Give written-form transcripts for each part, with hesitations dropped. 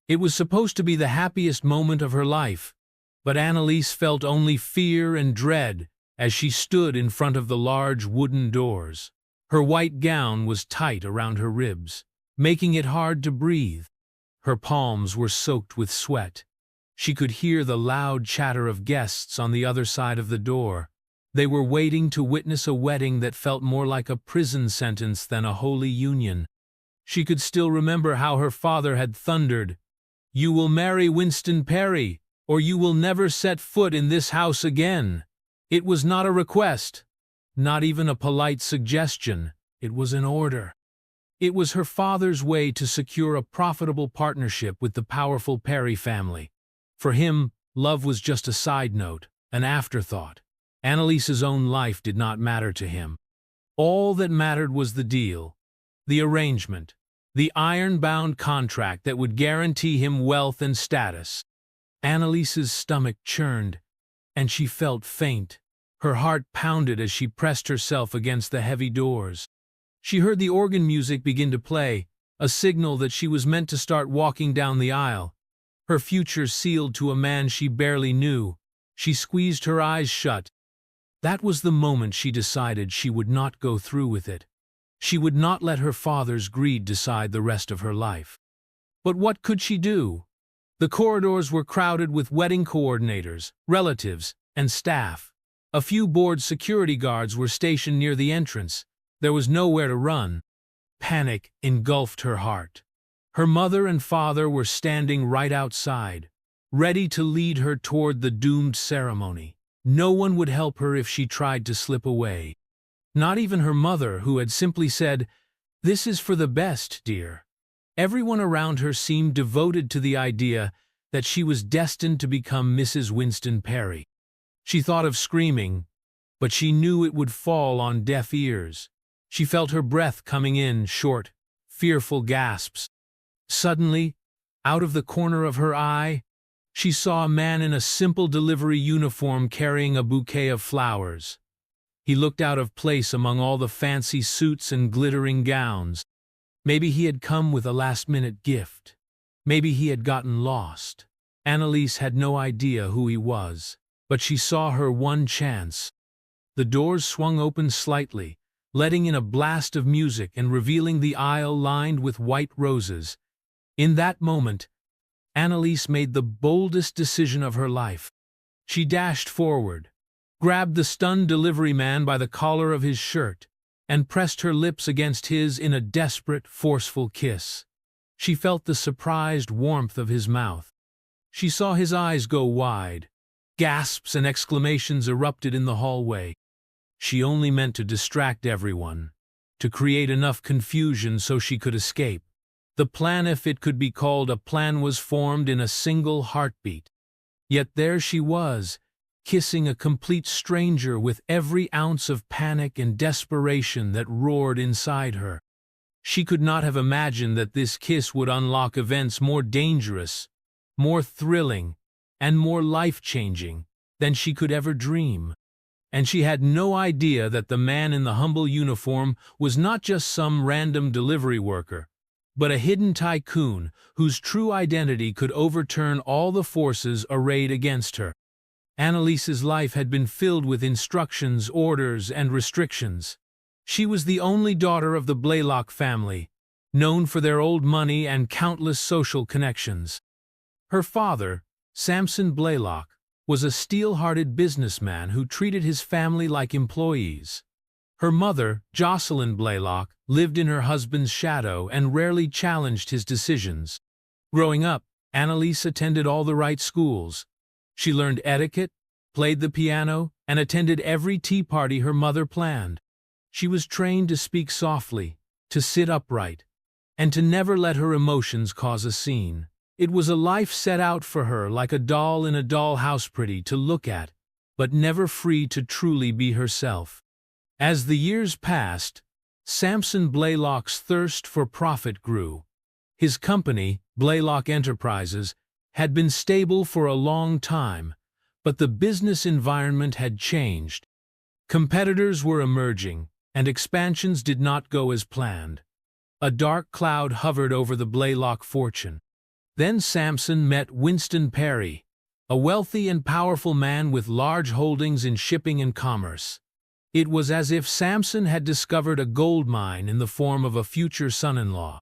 It was supposed to be the happiest moment of her life, but Annalise felt only fear and dread as she stood in front of the large wooden doors. Her white gown was tight around her ribs, making it hard to breathe. Her palms were soaked with sweat. She could hear the loud chatter of guests on the other side of the door. They were waiting to witness a wedding that felt more like a prison sentence than a holy union. She could still remember how her father had thundered, "You will marry Winston Perry, or you will never set foot in this house again." It was not a request, not even a polite suggestion. It was an order. It was her father's way to secure a profitable partnership with the powerful Perry family. For him, love was just a side note, an afterthought. Annalise's own life did not matter to him. All that mattered was the deal, the arrangement, the iron-bound contract that would guarantee him wealth and status. Annalise's stomach churned, and she felt faint. Her heart pounded as she pressed herself against the heavy doors. She heard the organ music begin to play, a signal that she was meant to start walking down the aisle. Her future sealed to a man she barely knew. She squeezed her eyes shut. That was the moment she decided she would not go through with it. She would not let her father's greed decide the rest of her life. But what could she do? The corridors were crowded with wedding coordinators, relatives, and staff. A few bored security guards were stationed near the entrance. There was nowhere to run. Panic engulfed her heart. Her mother and father were standing right outside, ready to lead her toward the doomed ceremony. No one would help her if she tried to slip away. Not even her mother, who had simply said, "This is for the best, dear." Everyone around her seemed devoted to the idea that she was destined to become Mrs. Winston Perry. She thought of screaming, but she knew it would fall on deaf ears. She felt her breath coming in short, fearful gasps. Suddenly, out of the corner of her eye, she saw a man in a simple delivery uniform carrying a bouquet of flowers. He looked out of place among all the fancy suits and glittering gowns. Maybe he had come with a last-minute gift. Maybe he had gotten lost. Annalise had no idea who he was, but she saw her one chance. The doors swung open slightly, letting in a blast of music and revealing the aisle lined with white roses. In that moment, Annalise made the boldest decision of her life. She dashed forward, grabbed the stunned delivery man by the collar of his shirt, and pressed her lips against his in a desperate, forceful kiss. She felt the surprised warmth of his mouth. She saw his eyes go wide. Gasps and exclamations erupted in the hallway. She only meant to distract everyone, to create enough confusion so she could escape. The plan, if it could be called a plan, was formed in a single heartbeat. Yet there she was, kissing a complete stranger with every ounce of panic and desperation that roared inside her. She could not have imagined that this kiss would unlock events more dangerous, more thrilling, and more life-changing than she could ever dream. And she had no idea that the man in the humble uniform was not just some random delivery worker, but a hidden tycoon whose true identity could overturn all the forces arrayed against her. Annalise's life had been filled with instructions, orders, and restrictions. She was the only daughter of the Blaylock family, known for their old money and countless social connections. Her father, Samson Blaylock, was a steel-hearted businessman who treated his family like employees. Her mother, Jocelyn Blaylock, lived in her husband's shadow and rarely challenged his decisions. Growing up, Annalise attended all the right schools. She learned etiquette, played the piano, and attended every tea party her mother planned. She was trained to speak softly, to sit upright, and to never let her emotions cause a scene. It was a life set out for her like a doll in a dollhouse, pretty to look at, but never free to truly be herself. As the years passed, Samson Blaylock's thirst for profit grew. His company, Blaylock Enterprises, had been stable for a long time, but the business environment had changed. Competitors were emerging, and expansions did not go as planned. A dark cloud hovered over the Blaylock fortune. Then Sampson met Winston Perry, a wealthy and powerful man with large holdings in shipping and commerce. It was as if Sampson had discovered a gold mine in the form of a future son-in-law.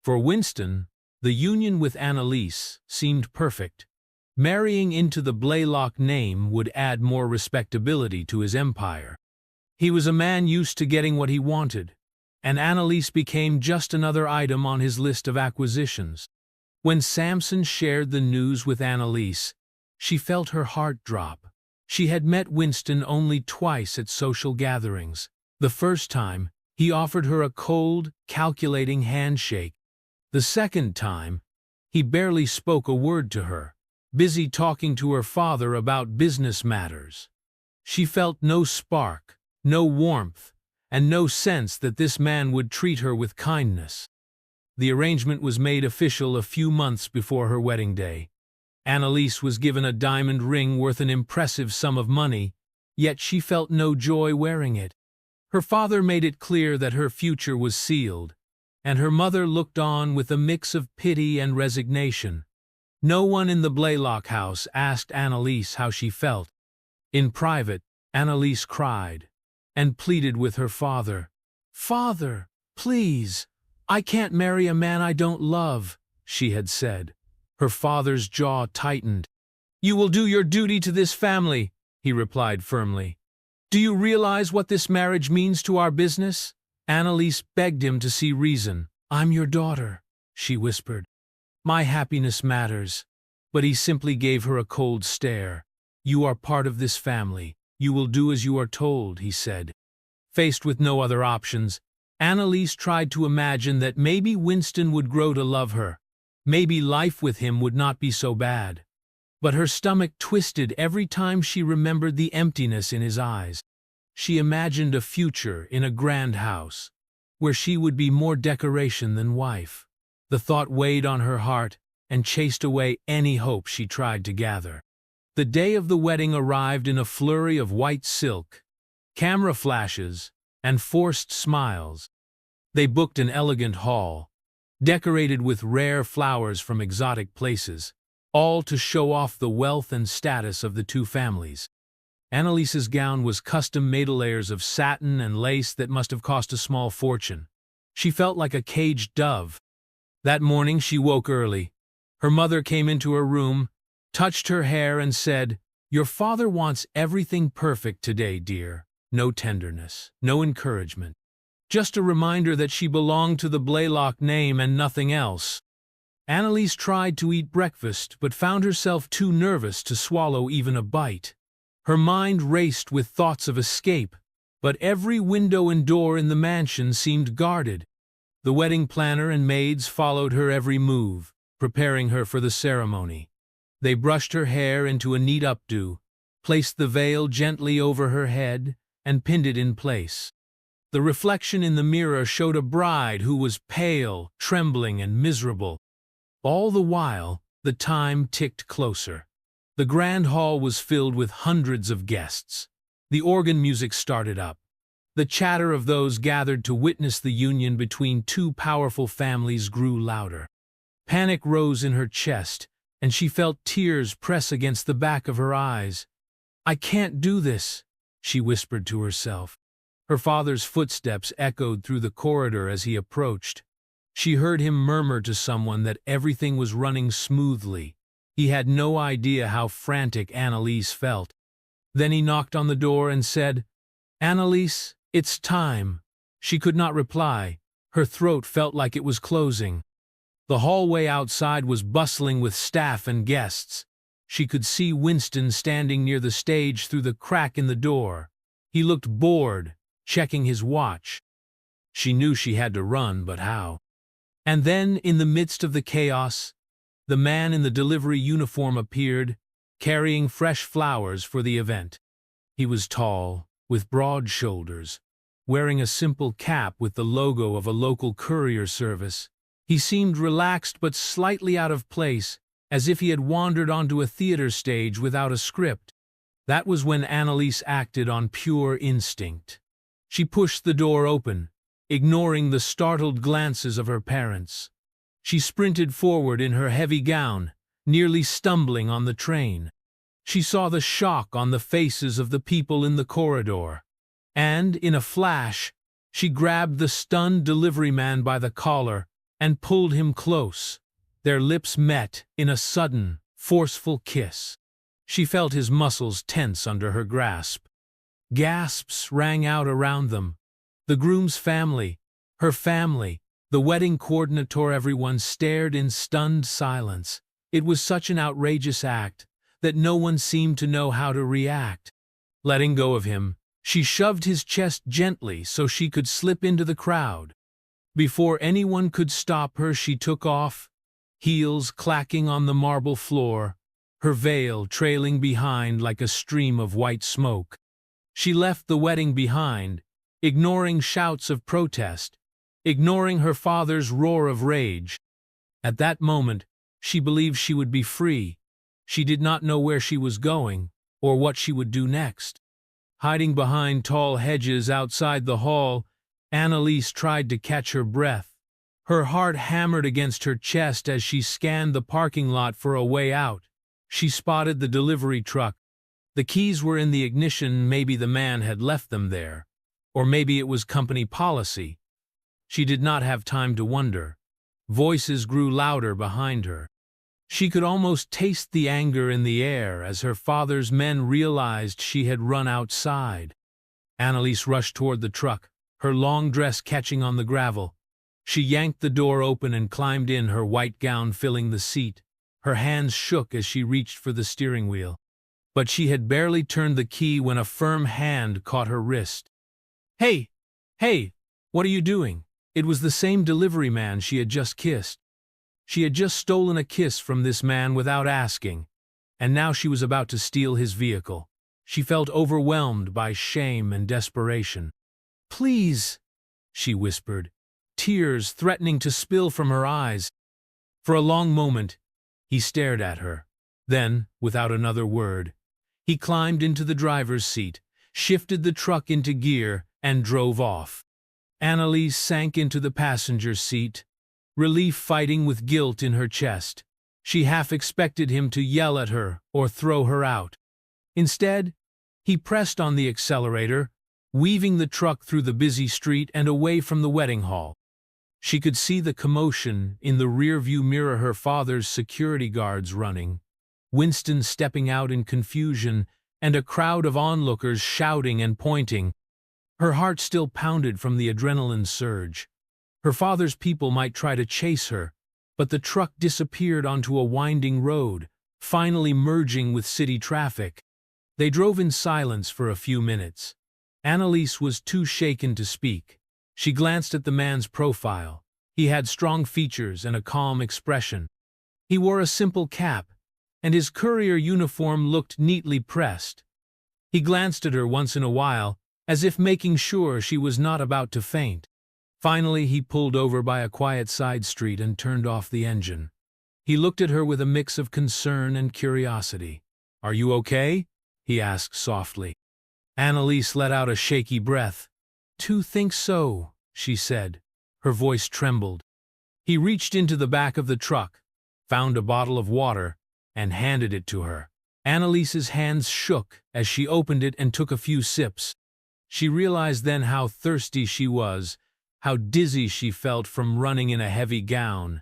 For Winston, the union with Annalise seemed perfect. Marrying into the Blaylock name would add more respectability to his empire. He was a man used to getting what he wanted, and Annalise became just another item on his list of acquisitions. When Sampson shared the news with Annalise, she felt her heart drop. She had met Winston only twice at social gatherings. The first time, he offered her a cold, calculating handshake. The second time, he barely spoke a word to her, busy talking to her father about business matters. She felt no spark, no warmth, and no sense that this man would treat her with kindness. The arrangement was made official a few months before her wedding day. Annalise was given a diamond ring worth an impressive sum of money, yet she felt no joy wearing it. Her father made it clear that her future was sealed, and her mother looked on with a mix of pity and resignation. No one in the Blaylock house asked Annalise how she felt. In private, Annalise cried and pleaded with her father. "Father, please, I can't marry a man I don't love," she had said. Her father's jaw tightened. "You will do your duty to this family," he replied firmly. "Do you realize what this marriage means to our business?" Annalise begged him to see reason. "I'm your daughter," she whispered. "My happiness matters." But he simply gave her a cold stare. "You are part of this family. You will do as you are told," he said. Faced with no other options, Annalise tried to imagine that maybe Winston would grow to love her. Maybe life with him would not be so bad. But her stomach twisted every time she remembered the emptiness in his eyes. She imagined a future in a grand house, where she would be more decoration than wife. The thought weighed on her heart and chased away any hope she tried to gather. The day of the wedding arrived in a flurry of white silk, camera flashes, and forced smiles. They booked an elegant hall, decorated with rare flowers from exotic places, all to show off the wealth and status of the two families. Annalise's gown was custom-made layers of satin and lace that must have cost a small fortune. She felt like a caged dove. That morning she woke early. Her mother came into her room, touched her hair and said, "Your father wants everything perfect today, dear. No tenderness, no encouragement. Just a reminder that she belonged to the Blaylock name and nothing else." Annalise tried to eat breakfast but found herself too nervous to swallow even a bite. Her mind raced with thoughts of escape, but every window and door in the mansion seemed guarded. The wedding planner and maids followed her every move, preparing her for the ceremony. They brushed her hair into a neat updo, placed the veil gently over her head, and pinned it in place. The reflection in the mirror showed a bride who was pale, trembling, and miserable. All the while, the time ticked closer. The grand hall was filled with hundreds of guests. The organ music started up. The chatter of those gathered to witness the union between two powerful families grew louder. Panic rose in her chest, and she felt tears press against the back of her eyes. "I can't do this," she whispered to herself. Her father's footsteps echoed through the corridor as he approached. She heard him murmur to someone that everything was running smoothly. He had no idea how frantic Annalise felt. Then he knocked on the door and said, "Annalise, it's time." She could not reply. Her throat felt like it was closing. The hallway outside was bustling with staff and guests. She could see Winston standing near the stage through the crack in the door. He looked bored, checking his watch. She knew she had to run, but how? And then, in the midst of the chaos, the man in the delivery uniform appeared, carrying fresh flowers for the event. He was tall, with broad shoulders, wearing a simple cap with the logo of a local courier service. He seemed relaxed but slightly out of place, as if he had wandered onto a theater stage without a script. That was when Annalise acted on pure instinct. She pushed the door open, ignoring the startled glances of her parents. She sprinted forward in her heavy gown, nearly stumbling on the train. She saw the shock on the faces of the people in the corridor, and, in a flash, she grabbed the stunned delivery man by the collar and pulled him close. Their lips met in a sudden, forceful kiss. She felt his muscles tense under her grasp. Gasps rang out around them. The groom's family, her family, the wedding coordinator, everyone stared in stunned silence. It was such an outrageous act that no one seemed to know how to react. Letting go of him, she shoved his chest gently so she could slip into the crowd. Before anyone could stop her, she took off, heels clacking on the marble floor, her veil trailing behind like a stream of white smoke. She left the wedding behind, ignoring shouts of protest, ignoring her father's roar of rage. At that moment, she believed she would be free. She did not know where she was going or what she would do next. Hiding behind tall hedges outside the hall, Annalise tried to catch her breath. Her heart hammered against her chest as she scanned the parking lot for a way out. She spotted the delivery truck. The keys were in the ignition. Maybe the man had left them there, or maybe it was company policy. She did not have time to wonder. Voices grew louder behind her. She could almost taste the anger in the air as her father's men realized she had run outside. Annalise rushed toward the truck, her long dress catching on the gravel. She yanked the door open and climbed in, her white gown filling the seat. Her hands shook as she reached for the steering wheel. But she had barely turned the key when a firm hand caught her wrist. "Hey! Hey! What are you doing?" It was the same delivery man she had just kissed. She had just stolen a kiss from this man without asking, and now she was about to steal his vehicle. She felt overwhelmed by shame and desperation. "Please," she whispered, tears threatening to spill from her eyes. For a long moment, he stared at her. Then, without another word, he climbed into the driver's seat, shifted the truck into gear, and drove off. Annalise sank into the passenger's seat, relief fighting with guilt in her chest. She half expected him to yell at her or throw her out. Instead, he pressed on the accelerator, weaving the truck through the busy street and away from the wedding hall. She could see the commotion in the rearview mirror, her father's security guards running, Winston stepping out in confusion, and a crowd of onlookers shouting and pointing. Her heart still pounded from the adrenaline surge. Her father's people might try to chase her, but the truck disappeared onto a winding road, finally merging with city traffic. They drove in silence for a few minutes. Annalise was too shaken to speak. She glanced at the man's profile. He had strong features and a calm expression. He wore a simple cap, and his courier uniform looked neatly pressed. He glanced at her once in a while, as if making sure she was not about to faint. Finally, he pulled over by a quiet side street and turned off the engine. He looked at her with a mix of concern and curiosity. "Are you okay?" he asked softly. Annalise let out a shaky breath. "Do think so," she said. Her voice trembled. He reached into the back of the truck, found a bottle of water, and handed it to her. Annalise's hands shook as she opened it and took a few sips. She realized then how thirsty she was, how dizzy she felt from running in a heavy gown.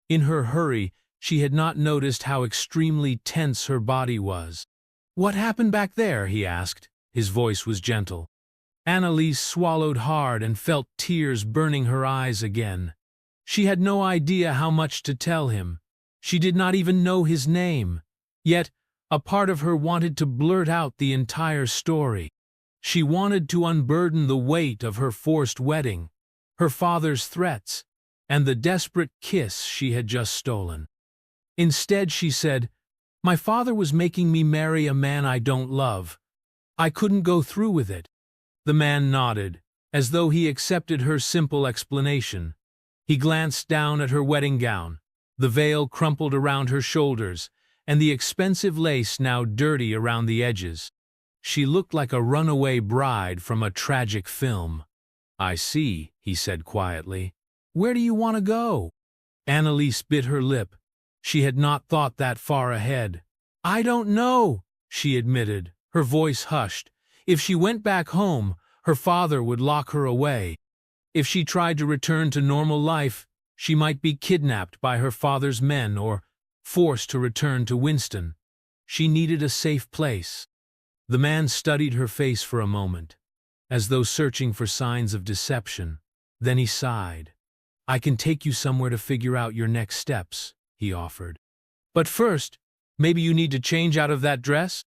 In her hurry, she had not noticed how extremely tense her body was. "What happened back there?" he asked. His voice was gentle. Annalise swallowed hard and felt tears burning her eyes again. She had no idea how much to tell him. She did not even know his name. Yet, a part of her wanted to blurt out the entire story. She wanted to unburden the weight of her forced wedding, her father's threats, and the desperate kiss she had just stolen. Instead, she said, "My father was making me marry a man I don't love. I couldn't go through with it." The man nodded, as though he accepted her simple explanation. He glanced down at her wedding gown, the veil crumpled around her shoulders, and the expensive lace now dirty around the edges. She looked like a runaway bride from a tragic film. "I see," he said quietly. "Where do you want to go?" Annalise bit her lip. She had not thought that far ahead. "I don't know," she admitted, her voice hushed. If she went back home, her father would lock her away. If she tried to return to normal life, she might be kidnapped by her father's men or forced to return to Winston. She needed a safe place. The man studied her face for a moment, as though searching for signs of deception. Then he sighed. "I can take you somewhere to figure out your next steps," he offered. "But first, maybe you need to change out of that dress?"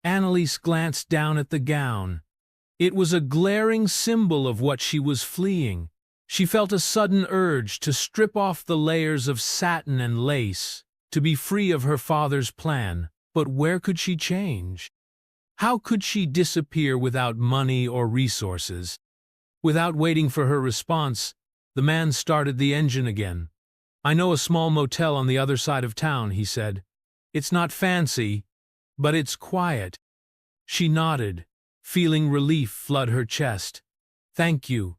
Annalise glanced down at the gown. It was a glaring symbol of what she was fleeing. She felt a sudden urge to strip off the layers of satin and lace, to be free of her father's plan. But where could she change? How could she disappear without money or resources? Without waiting for her response, the man started the engine again. "I know a small motel on the other side of town," he said. "It's not fancy, but it's quiet." She nodded, feeling relief flood her chest. "Thank you,"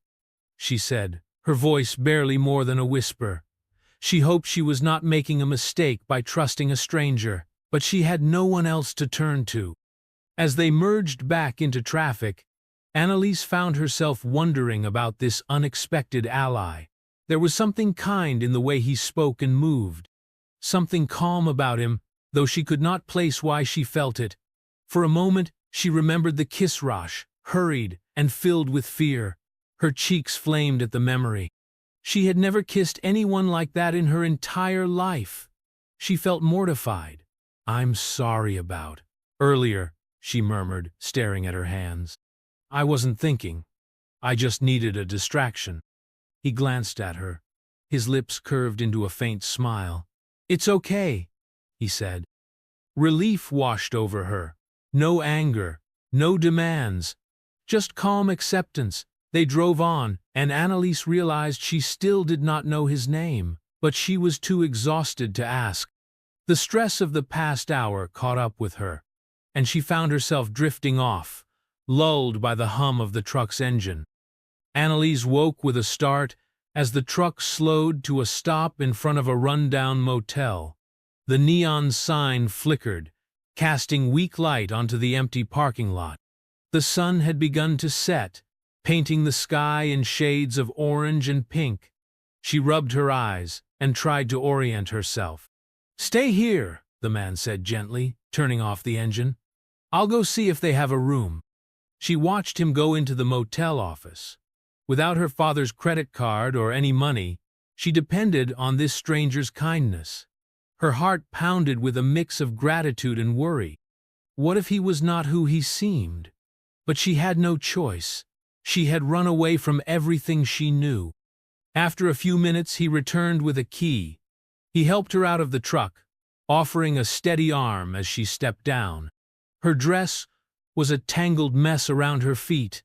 she said, her voice barely more than a whisper. She hoped she was not making a mistake by trusting a stranger, but she had no one else to turn to. As they merged back into traffic, Annalise found herself wondering about this unexpected ally. There was something kind in the way he spoke and moved, something calm about him, though she could not place why she felt it. For a moment, she remembered the kiss rush, hurried and filled with fear. Her cheeks flamed at the memory. She had never kissed anyone like that in her entire life. She felt mortified. "I'm sorry about earlier," she murmured, staring at her hands. "I wasn't thinking. I just needed a distraction." He glanced at her. His lips curved into a faint smile. "It's okay," he said. Relief washed over her. No anger, no demands, just calm acceptance. They drove on, and Annalise realized she still did not know his name, but she was too exhausted to ask. The stress of the past hour caught up with her, and she found herself drifting off, lulled by the hum of the truck's engine. Annalise woke with a start as the truck slowed to a stop in front of a rundown motel. The neon sign flickered, casting weak light onto the empty parking lot. The sun had begun to set, painting the sky in shades of orange and pink. She rubbed her eyes and tried to orient herself. "Stay here," the man said gently, turning off the engine. "I'll go see if they have a room." She watched him go into the motel office. Without her father's credit card or any money, she depended on this stranger's kindness. Her heart pounded with a mix of gratitude and worry. What if he was not who he seemed? But she had no choice. She had run away from everything she knew. After a few minutes, he returned with a key. He helped her out of the truck, offering a steady arm as she stepped down. Her dress was a tangled mess around her feet,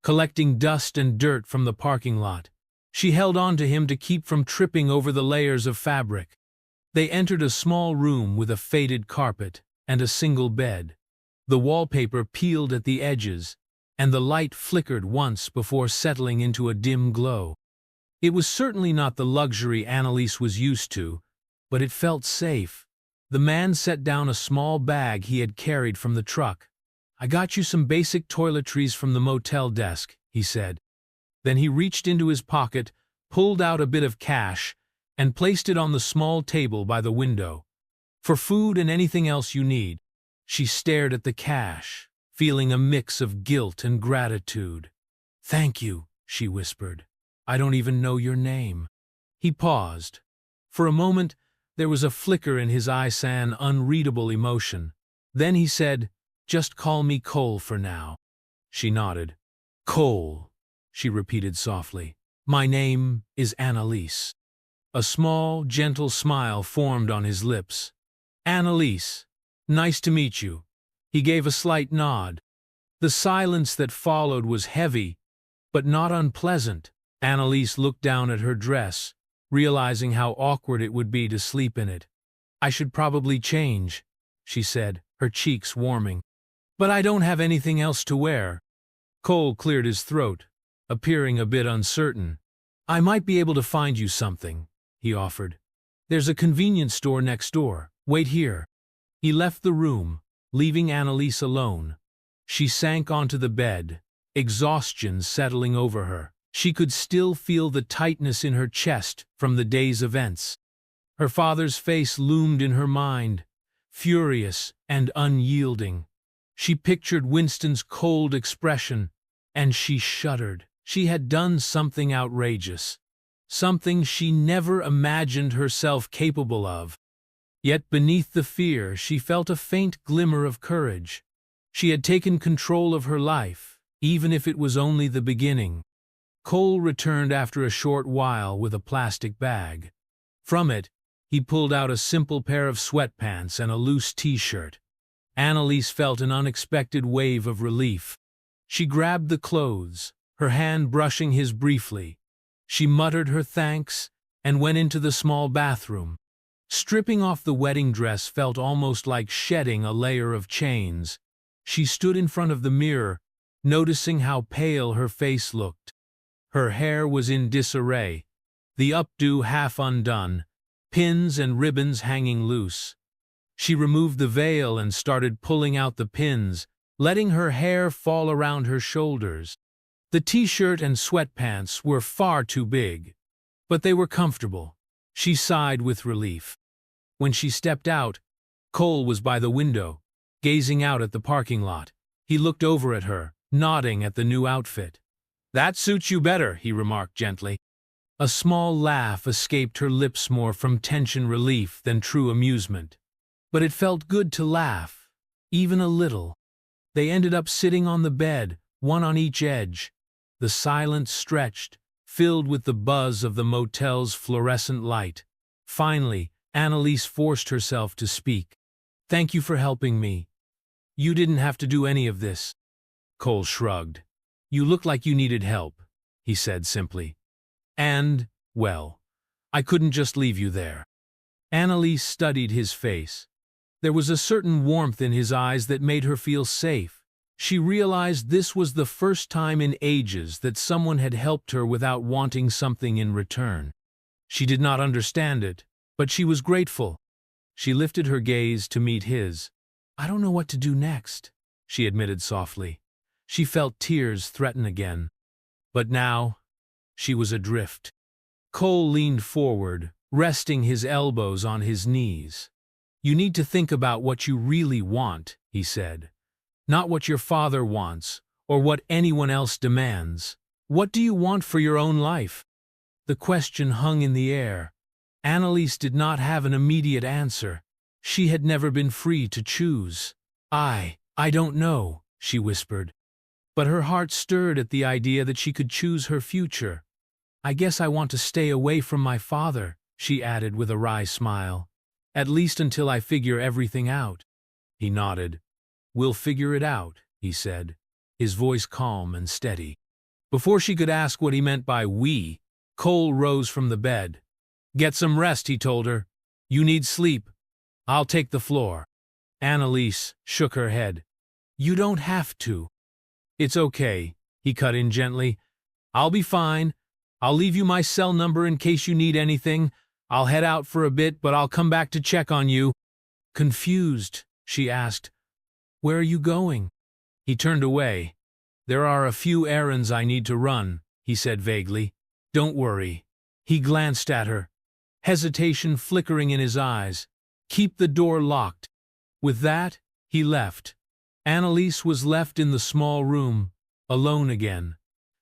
collecting dust and dirt from the parking lot. She held on to him to keep from tripping over the layers of fabric. They entered a small room with a faded carpet and a single bed. The wallpaper peeled at the edges, and the light flickered once before settling into a dim glow. It was certainly not the luxury Annalise was used to, but it felt safe. The man set down a small bag he had carried from the truck. "I got you some basic toiletries from the motel desk," he said. Then he reached into his pocket, pulled out a bit of cash, and placed it on the small table by the window. "For food and anything else you need." She stared at the cash, feeling a mix of guilt and gratitude. "Thank you," she whispered. "I don't even know your name." He paused. For a moment, there was a flicker in his eyes, an unreadable emotion. Then he said, "Just call me Cole for now." She nodded. "Cole," she repeated softly. "My name is Annalise." A small, gentle smile formed on his lips. "Annalise, nice to meet you." He gave a slight nod. The silence that followed was heavy, but not unpleasant. Annalise looked down at her dress, realizing how awkward it would be to sleep in it. "I should probably change," she said, her cheeks warming. "But I don't have anything else to wear." Cole cleared his throat, appearing a bit uncertain. "I might be able to find you something. he offered. "There's a convenience store next door. Wait here." He left the room, leaving Annalise alone. She sank onto the bed, exhaustion settling over her. She could still feel the tightness in her chest from the day's events. Her father's face loomed in her mind, furious and unyielding. She pictured Winston's cold expression, and she shuddered. She had done something outrageous, something she never imagined herself capable of. Yet beneath the fear, she felt a faint glimmer of courage. She had taken control of her life, even if it was only the beginning. Cole returned after a short while with a plastic bag. From it, he pulled out a simple pair of sweatpants and a loose t-shirt. Annalise felt an unexpected wave of relief. She grabbed the clothes, her hand brushing his briefly. She muttered her thanks and went into the small bathroom. Stripping off the wedding dress felt almost like shedding a layer of chains. She stood in front of the mirror, noticing how pale her face looked. Her hair was in disarray, the updo half undone, pins and ribbons hanging loose. She removed the veil and started pulling out the pins, letting her hair fall around her shoulders. The t-shirt and sweatpants were far too big, but they were comfortable. She sighed with relief. When she stepped out, Cole was by the window, gazing out at the parking lot. He looked over at her, nodding at the new outfit. "That suits you better," he remarked gently. A small laugh escaped her lips, more from tension relief than true amusement. But it felt good to laugh, even a little. They ended up sitting on the bed, one on each edge. The silence stretched, filled with the buzz of the motel's fluorescent light. Finally, Annalise forced herself to speak. "Thank you for helping me. You didn't have to do any of this." Cole shrugged. "You look like you needed help," he said simply. "And, well, I couldn't just leave you there." Annalise studied his face. There was a certain warmth in his eyes that made her feel safe. She realized this was the first time in ages that someone had helped her without wanting something in return. She did not understand it, but she was grateful. She lifted her gaze to meet his. "I don't know what to do next," she admitted softly. She felt tears threaten again. But now, she was adrift. Cole leaned forward, resting his elbows on his knees. "You need to think about what you really want," he said. "Not what your father wants, or what anyone else demands. What do you want for your own life?" The question hung in the air. Annalise did not have an immediate answer. She had never been free to choose. I don't know," she whispered. But her heart stirred at the idea that she could choose her future. "I guess I want to stay away from my father," she added with a wry smile. "At least until I figure everything out." He nodded. "We'll figure it out," he said, his voice calm and steady. Before she could ask what he meant by "we," Cole rose from the bed. "Get some rest," he told her. "You need sleep. I'll take the floor." Annalise shook her head. "You don't have to." "It's okay," he cut in gently. "I'll be fine. I'll leave you my cell number in case you need anything. I'll head out for a bit, but I'll come back to check on you." Confused, she asked, "Where are you going?" He turned away. "There are a few errands I need to run," he said vaguely. "Don't worry." He glanced at her, hesitation flickering in his eyes. "Keep the door locked." With that, he left. Annalise was left in the small room, alone again.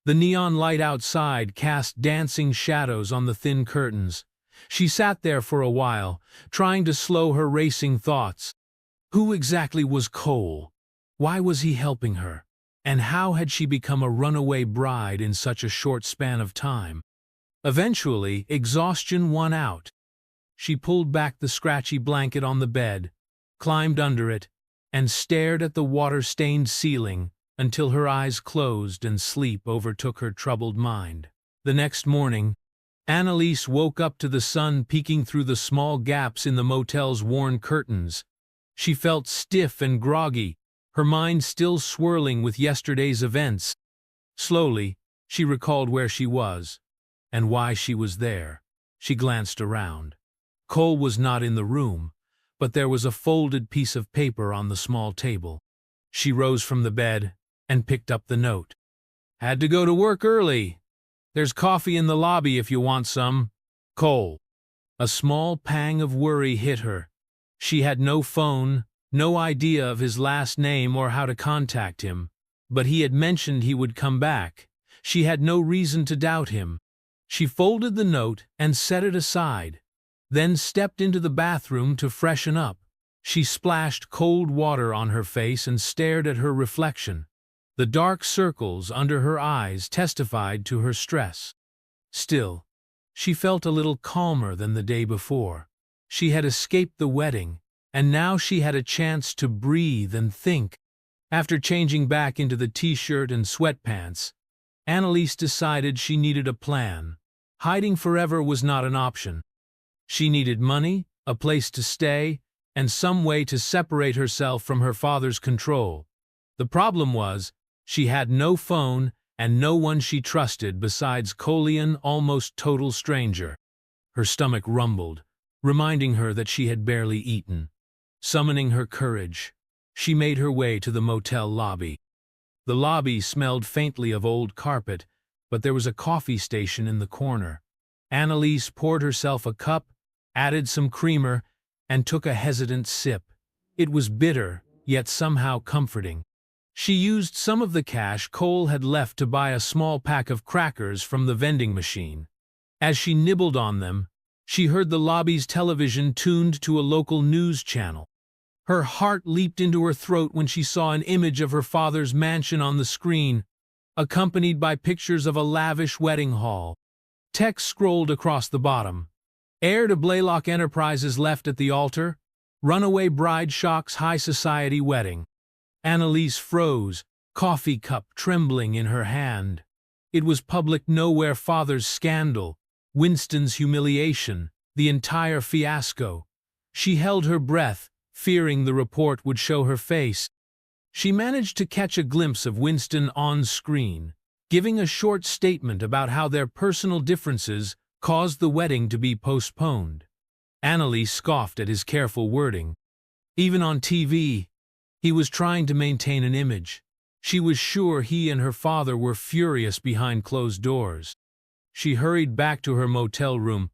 The neon light outside cast dancing shadows on the thin curtains. She sat there for a while, trying to slow her racing thoughts. Who exactly was Cole? Why was he helping her? And how had she become a runaway bride in such a short span of time? Eventually, exhaustion won out. She pulled back the scratchy blanket on the bed, climbed under it, and stared at the water-stained ceiling until her eyes closed and sleep overtook her troubled mind. The next morning, Annalise woke up to the sun peeking through the small gaps in the motel's worn curtains. She felt stiff and groggy, her mind still swirling with yesterday's events. Slowly, she recalled where she was, and why she was there. She glanced around. Cole was not in the room, but there was a folded piece of paper on the small table. She rose from the bed and picked up the note. "Had to go to work early. There's coffee in the lobby if you want some. Cole." A small pang of worry hit her. She had no phone, no idea of his last name or how to contact him, but he had mentioned he would come back. She had no reason to doubt him. She folded the note and set it aside, then stepped into the bathroom to freshen up. She splashed cold water on her face and stared at her reflection. The dark circles under her eyes testified to her stress. Still, she felt a little calmer than the day before. She had escaped the wedding, and now she had a chance to breathe and think. After changing back into the t-shirt and sweatpants, Annalise decided she needed a plan. Hiding forever was not an option. She needed money, a place to stay, and some way to separate herself from her father's control. The problem was, she had no phone and no one she trusted besides Colean, almost total stranger. Her stomach rumbled, reminding her that she had barely eaten. Summoning her courage, she made her way to the motel lobby. The lobby smelled faintly of old carpet, but there was a coffee station in the corner. Annalise poured herself a cup, added some creamer, and took a hesitant sip. It was bitter, yet somehow comforting. She used some of the cash Cole had left to buy a small pack of crackers from the vending machine. As she nibbled on them, she heard the lobby's television tuned to a local news channel. Her heart leaped into her throat when she saw an image of her father's mansion on the screen, accompanied by pictures of a lavish wedding hall. Text scrolled across the bottom. Heir to Blaylock Enterprises left at the altar. Runaway bride shocks high society wedding. Annalise froze, coffee cup trembling in her hand. It was public nowhere father's scandal, Winston's humiliation, the entire fiasco. She held her breath, fearing the report would show her face. She managed to catch a glimpse of Winston on screen, giving a short statement about how their personal differences caused the wedding to be postponed. Annalise scoffed at his careful wording. Even on TV, he was trying to maintain an image. She was sure he and her father were furious behind closed doors. She hurried back to her motel room,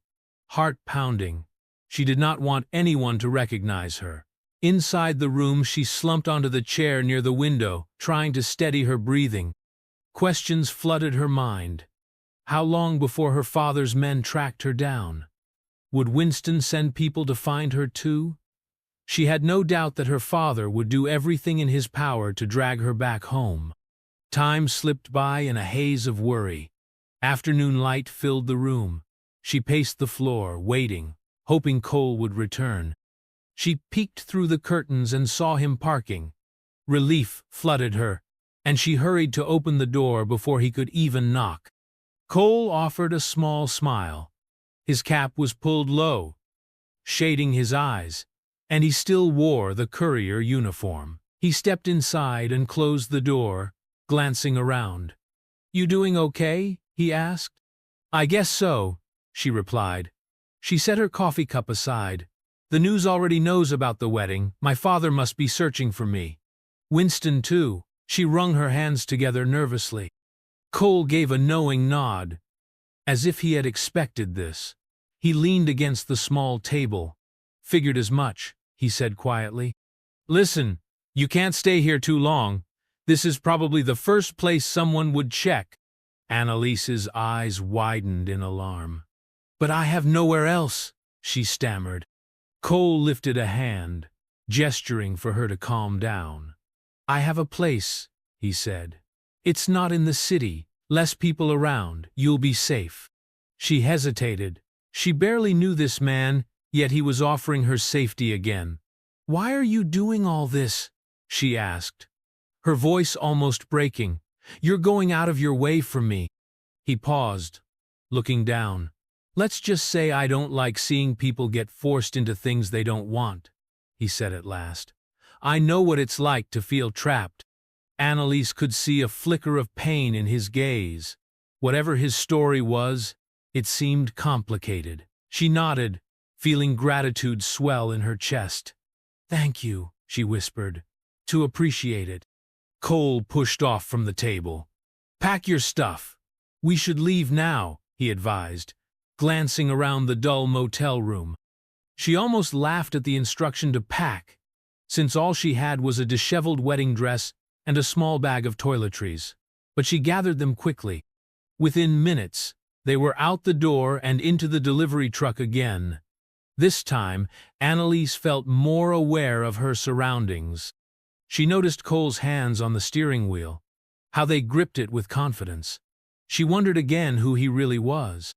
heart pounding. She did not want anyone to recognize her. Inside the room, she slumped onto the chair near the window, trying to steady her breathing. Questions flooded her mind. How long before her father's men tracked her down? Would Winston send people to find her too? She had no doubt that her father would do everything in his power to drag her back home. Time slipped by in a haze of worry. Afternoon light filled the room. She paced the floor, waiting, hoping Cole would return. She peeked through the curtains and saw him parking. Relief flooded her, and she hurried to open the door before he could even knock. Cole offered a small smile. His cap was pulled low, shading his eyes, and he still wore the courier uniform. He stepped inside and closed the door, glancing around. "You doing okay?" he asked. "I guess so," she replied. She set her coffee cup aside. "The news already knows about the wedding. My father must be searching for me. Winston, too." She wrung her hands together nervously. Cole gave a knowing nod, as if he had expected this. He leaned against the small table. "Figured as much," he said quietly. "Listen, you can't stay here too long. This is probably the first place someone would check." Annalise's eyes widened in alarm. "But I have nowhere else," she stammered. Cole lifted a hand, gesturing for her to calm down. "I have a place," he said. "It's not in the city, less people around, you'll be safe." She hesitated. She barely knew this man, yet he was offering her safety again. "Why are you doing all this?" she asked, her voice almost breaking. "You're going out of your way for me." He paused, looking down. "Let's just say I don't like seeing people get forced into things they don't want," he said at last. "I know what it's like to feel trapped." Annalise could see a flicker of pain in his gaze. Whatever his story was, it seemed complicated. She nodded, feeling gratitude swell in her chest. "Thank you," she whispered. "To appreciate it." Cole pushed off from the table. "Pack your stuff. We should leave now," he advised, glancing around the dull motel room. She almost laughed at the instruction to pack, since all she had was a disheveled wedding dress and a small bag of toiletries. But she gathered them quickly. Within minutes, they were out the door and into the delivery truck again. This time, Annalise felt more aware of her surroundings. She noticed Cole's hands on the steering wheel, how they gripped it with confidence. She wondered again who he really was.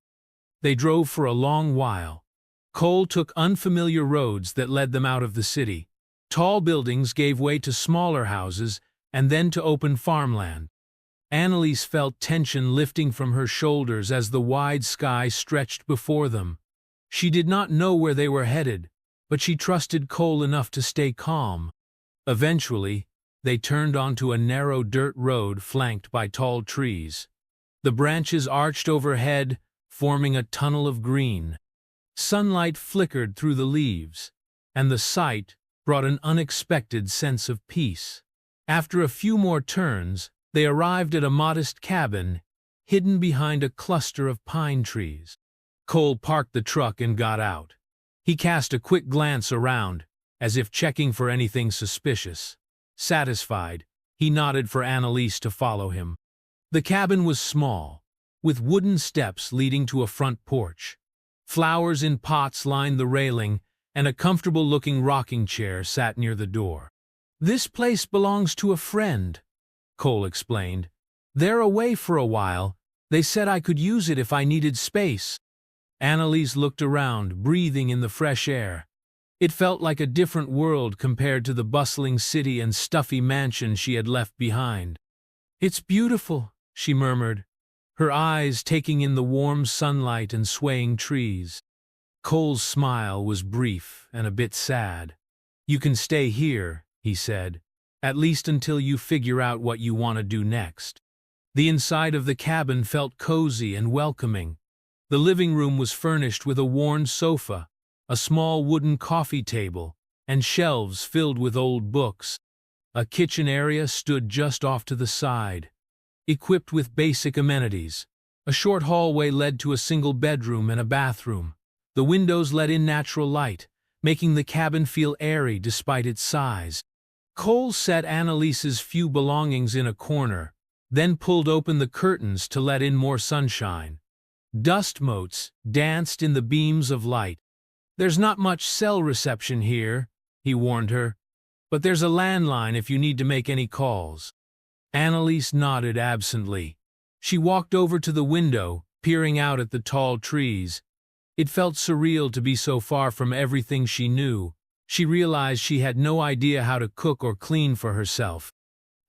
They drove for a long while. Cole took unfamiliar roads that led them out of the city. Tall buildings gave way to smaller houses and then to open farmland. Annalise felt tension lifting from her shoulders as the wide sky stretched before them. She did not know where they were headed, but she trusted Cole enough to stay calm. Eventually, they turned onto a narrow dirt road flanked by tall trees. The branches arched overhead, forming a tunnel of green. Sunlight flickered through the leaves, and the sight brought an unexpected sense of peace. After a few more turns, they arrived at a modest cabin, hidden behind a cluster of pine trees. Cole parked the truck and got out. He cast a quick glance around, as if checking for anything suspicious. Satisfied, he nodded for Annalise to follow him. The cabin was small, with wooden steps leading to a front porch. Flowers in pots lined the railing, and a comfortable-looking rocking chair sat near the door. "This place belongs to a friend," Cole explained. "They're away for a while. They said I could use it if I needed space." Annalise looked around, breathing in the fresh air. It felt like a different world compared to the bustling city and stuffy mansion she had left behind. "It's beautiful," she murmured, her eyes taking in the warm sunlight and swaying trees. Cole's smile was brief and a bit sad. "You can stay here," he said, "at least until you figure out what you want to do next." The inside of the cabin felt cozy and welcoming. The living room was furnished with a worn sofa, a small wooden coffee table, and shelves filled with old books. A kitchen area stood just off to the side, equipped with basic amenities. A short hallway led to a single bedroom and a bathroom. The windows let in natural light, making the cabin feel airy despite its size. Cole set Annalise's few belongings in a corner, then pulled open the curtains to let in more sunshine. Dust motes danced in the beams of light. "There's not much cell reception here," he warned her, "but there's a landline if you need to make any calls." Annalise nodded absently. She walked over to the window, peering out at the tall trees. It felt surreal to be so far from everything she knew. She realized she had no idea how to cook or clean for herself.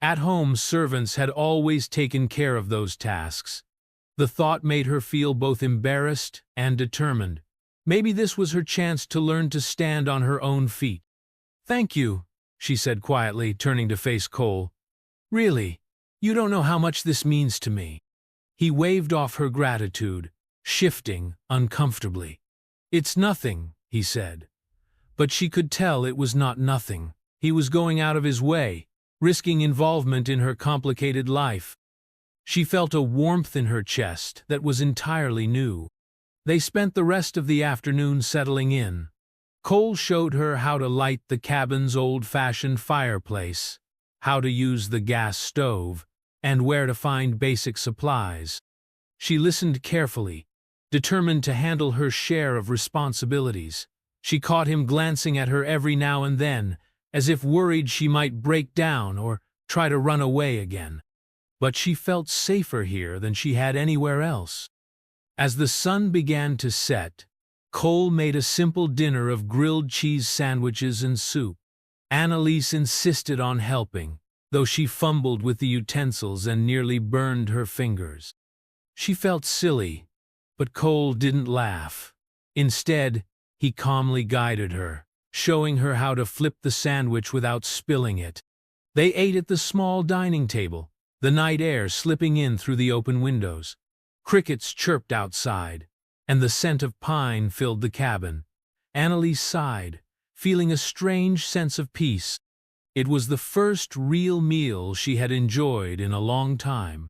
At home, servants had always taken care of those tasks. The thought made her feel both embarrassed and determined. Maybe this was her chance to learn to stand on her own feet. "Thank you," she said quietly, turning to face Cole. "Really, you don't know how much this means to me." He waved off her gratitude, shifting uncomfortably. "It's nothing," he said. But she could tell it was not nothing. He was going out of his way, risking involvement in her complicated life. She felt a warmth in her chest that was entirely new. They spent the rest of the afternoon settling in. Cole showed her how to light the cabin's old-fashioned fireplace, how to use the gas stove, and where to find basic supplies. She listened carefully, determined to handle her share of responsibilities. She caught him glancing at her every now and then, as if worried she might break down or try to run away again. But she felt safer here than she had anywhere else. As the sun began to set, Cole made a simple dinner of grilled cheese sandwiches and soup. Annalise insisted on helping, though she fumbled with the utensils and nearly burned her fingers. She felt silly, but Cole didn't laugh. Instead, he calmly guided her, showing her how to flip the sandwich without spilling it. They ate at the small dining table, the night air slipping in through the open windows. Crickets chirped outside, and the scent of pine filled the cabin. Annalise sighed, feeling a strange sense of peace. It was the first real meal she had enjoyed in a long time.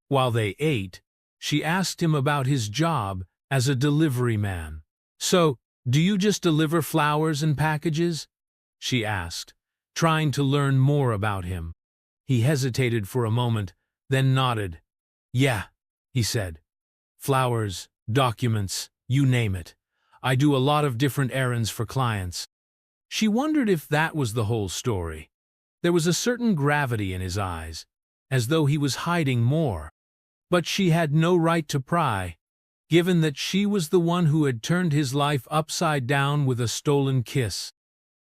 While they ate, she asked him about his job as a delivery man. "So, do you just deliver flowers and packages?" she asked, trying to learn more about him. He hesitated for a moment, then nodded. "Yeah," he said. "Flowers, documents, you name it. I do a lot of different errands for clients." She wondered if that was the whole story. There was a certain gravity in his eyes, as though he was hiding more. But she had no right to pry, given that she was the one who had turned his life upside down with a stolen kiss.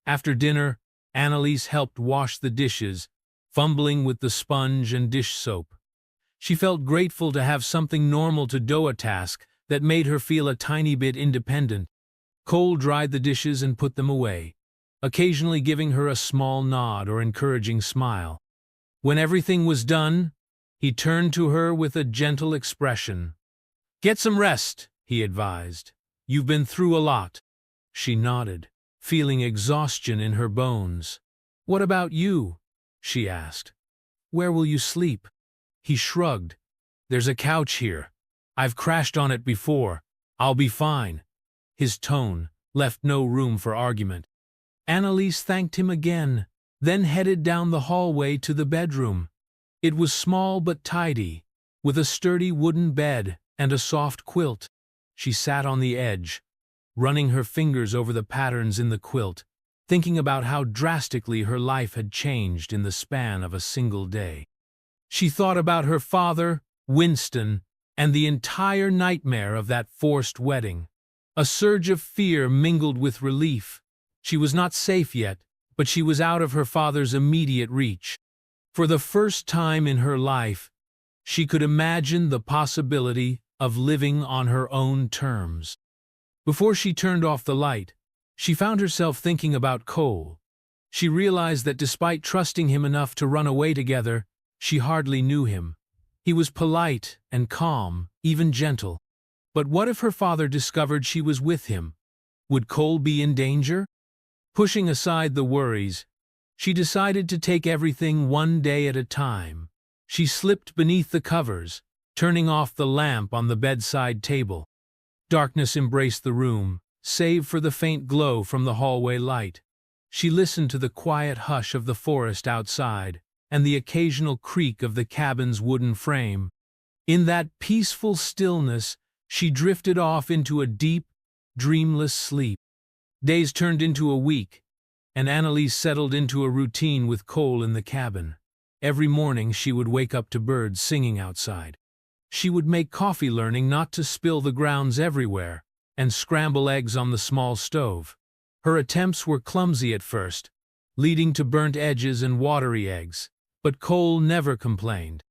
After dinner, Annalise helped wash the dishes, fumbling with the sponge and dish soap. She felt grateful to have something normal to do, a task that made her feel a tiny bit independent. Cole dried the dishes and put them away, occasionally giving her a small nod or encouraging smile. When everything was done, he turned to her with a gentle expression. "Get some rest," he advised. "You've been through a lot." She nodded, feeling exhaustion in her bones. "What about you?" she asked. "Where will you sleep?" He shrugged. "There's a couch here. I've crashed on it before. I'll be fine." His tone left no room for argument. Annalise thanked him again, then headed down the hallway to the bedroom. It was small but tidy, with a sturdy wooden bed and a soft quilt. She sat on the edge, running her fingers over the patterns in the quilt, thinking about how drastically her life had changed in the span of a single day. She thought about her father, Winston, and the entire nightmare of that forced wedding. A surge of fear mingled with relief. She was not safe yet, but she was out of her father's immediate reach. For the first time in her life, she could imagine the possibility of living on her own terms. Before she turned off the light, she found herself thinking about Cole. She realized that despite trusting him enough to run away together, she hardly knew him. He was polite and calm, even gentle. But what if her father discovered she was with him? Would Cole be in danger? Pushing aside the worries, she decided to take everything one day at a time. She slipped beneath the covers, turning off the lamp on the bedside table. Darkness embraced the room, save for the faint glow from the hallway light. She listened to the quiet hush of the forest outside and the occasional creak of the cabin's wooden frame. In that peaceful stillness, she drifted off into a deep, dreamless sleep. Days turned into a week, and Annalise settled into a routine with Cole in the cabin. Every morning she would wake up to birds singing outside. She would make coffee, learning not to spill the grounds everywhere, and scramble eggs on the small stove. Her attempts were clumsy at first, leading to burnt edges and watery eggs, but Cole never complained.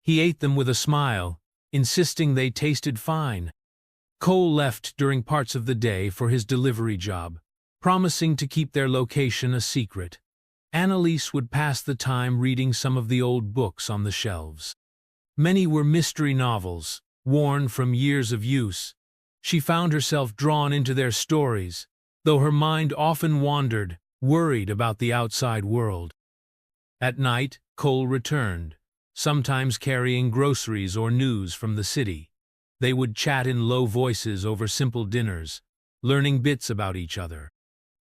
He ate them with a smile, insisting they tasted fine. Cole left during parts of the day for his delivery job, promising to keep their location a secret. Annalise would pass the time reading some of the old books on the shelves. Many were mystery novels, worn from years of use. She found herself drawn into their stories, though her mind often wandered, worried about the outside world. At night, Cole returned, sometimes carrying groceries or news from the city. They would chat in low voices over simple dinners, learning bits about each other.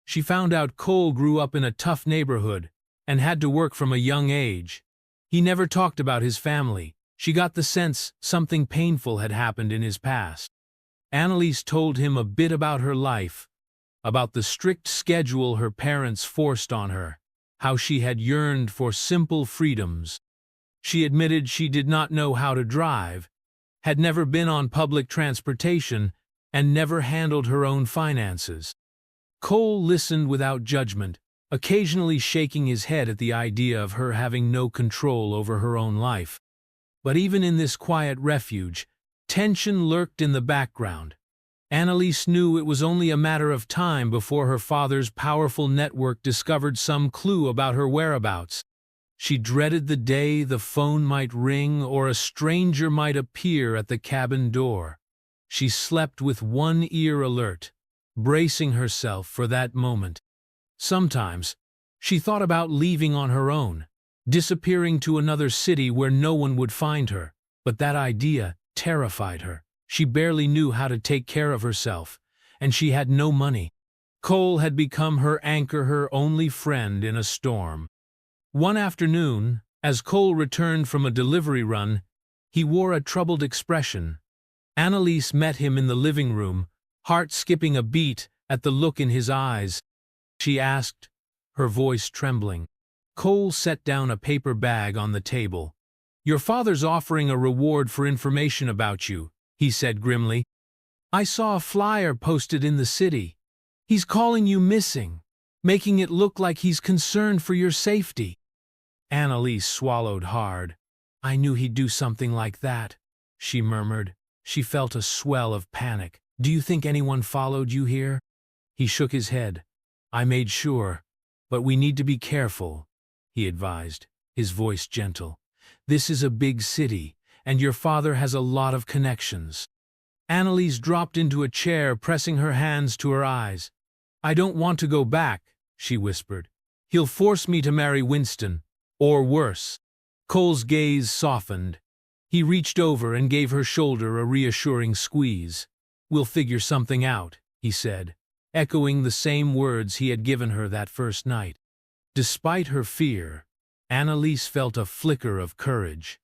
She found out Cole grew up in a tough neighborhood and had to work from a young age. He never talked about his family. She got the sense something painful had happened in his past. Annalise told him a bit about her life, about the strict schedule her parents forced on her, how she had yearned for simple freedoms. She admitted she did not know how to drive, had never been on public transportation, and never handled her own finances. Cole listened without judgment, occasionally shaking his head at the idea of her having no control over her own life. But even in this quiet refuge, tension lurked in the background. Annalise knew it was only a matter of time before her father's powerful network discovered some clue about her whereabouts. She dreaded the day the phone might ring or a stranger might appear at the cabin door. She slept with one ear alert, bracing herself for that moment. Sometimes, she thought about leaving on her own, disappearing to another city where no one would find her, but that idea terrified her. She barely knew how to take care of herself, and she had no money. Cole had become her anchor, her only friend in a storm. One afternoon, as Cole returned from a delivery run, he wore a troubled expression. Annalise met him in the living room, heart skipping a beat at the look in his eyes. She asked, her voice trembling. Cole set down a paper bag on the table. "Your father's offering a reward for information about you," he said grimly. "I saw a flyer posted in the city. He's calling you missing, making it look like he's concerned for your safety." Annalise swallowed hard. "I knew he'd do something like that," she murmured. She felt a swell of panic. "Do you think anyone followed you here?" He shook his head. "I made sure, but we need to be careful," he advised, his voice gentle. "This is a big city, and your father has a lot of connections." Annalise dropped into a chair, pressing her hands to her eyes. "I don't want to go back," she whispered. "He'll force me to marry Winston, or worse." Cole's gaze softened. He reached over and gave her shoulder a reassuring squeeze. "We'll figure something out," he said, echoing the same words he had given her that first night. Despite her fear, Annalise felt a flicker of courage.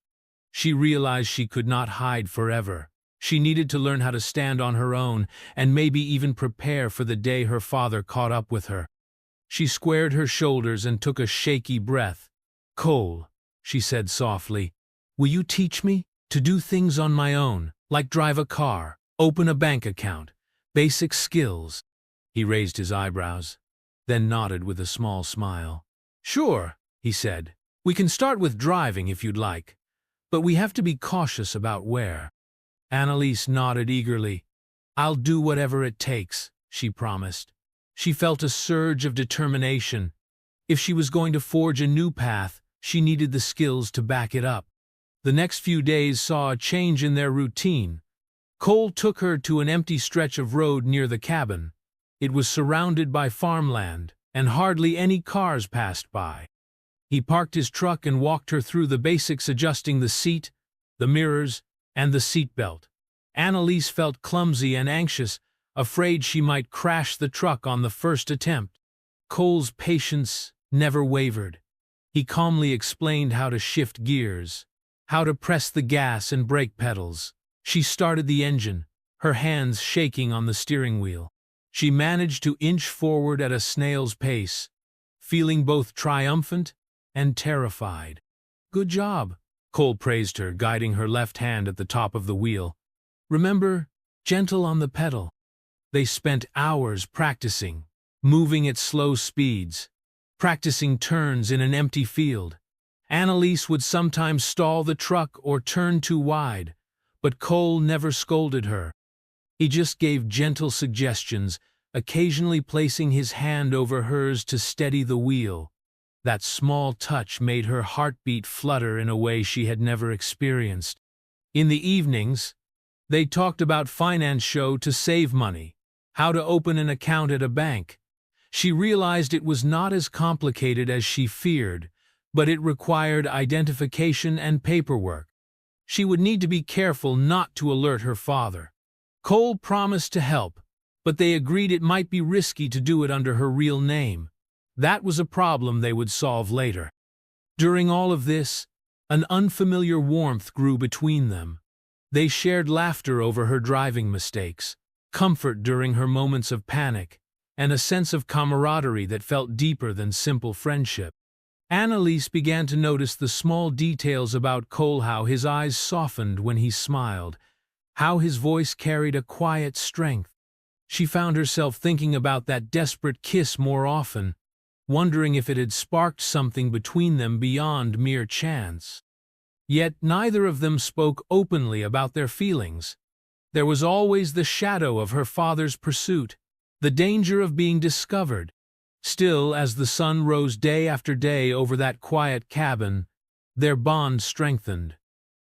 She realized she could not hide forever. She needed to learn how to stand on her own and maybe even prepare for the day her father caught up with her. She squared her shoulders and took a shaky breath. "Cole," she said softly, "will you teach me to do things on my own, like drive a car, open a bank account, basic skills?" He raised his eyebrows, then nodded with a small smile. "Sure," he said. "We can start with driving if you'd like, but we have to be cautious about where." Annalise nodded eagerly. "I'll do whatever it takes," she promised. She felt a surge of determination. If she was going to forge a new path, she needed the skills to back it up. The next few days saw a change in their routine. Cole took her to an empty stretch of road near the cabin. It was surrounded by farmland, and hardly any cars passed by. He parked his truck and walked her through the basics, adjusting the seat, the mirrors, and the seat belt. Annalise felt clumsy and anxious, afraid she might crash the truck on the first attempt. Cole's patience never wavered. He calmly explained how to shift gears, how to press the gas and brake pedals. She started the engine, her hands shaking on the steering wheel. She managed to inch forward at a snail's pace, feeling both triumphant and terrified. "Good job," Cole praised her, guiding her left hand at the top of the wheel. "Remember, gentle on the pedal." They spent hours practicing, moving at slow speeds, practicing turns in an empty field. Annalise would sometimes stall the truck or turn too wide, but Cole never scolded her. He just gave gentle suggestions, occasionally placing his hand over hers to steady the wheel. That small touch made her heartbeat flutter in a way she had never experienced. In the evenings, they talked about finance to save money, how to open an account at a bank. She realized it was not as complicated as she feared, but it required identification and paperwork. She would need to be careful not to alert her father. Cole promised to help, but they agreed it might be risky to do it under her real name. That was a problem they would solve later. During all of this, an unfamiliar warmth grew between them. They shared laughter over her driving mistakes, comfort during her moments of panic, and a sense of camaraderie that felt deeper than simple friendship. Annalise began to notice the small details about Cole, how his eyes softened when he smiled, how his voice carried a quiet strength. She found herself thinking about that desperate kiss more often, wondering if it had sparked something between them beyond mere chance. Yet neither of them spoke openly about their feelings. There was always the shadow of her father's pursuit, the danger of being discovered. Still, as the sun rose day after day over that quiet cabin, their bond strengthened.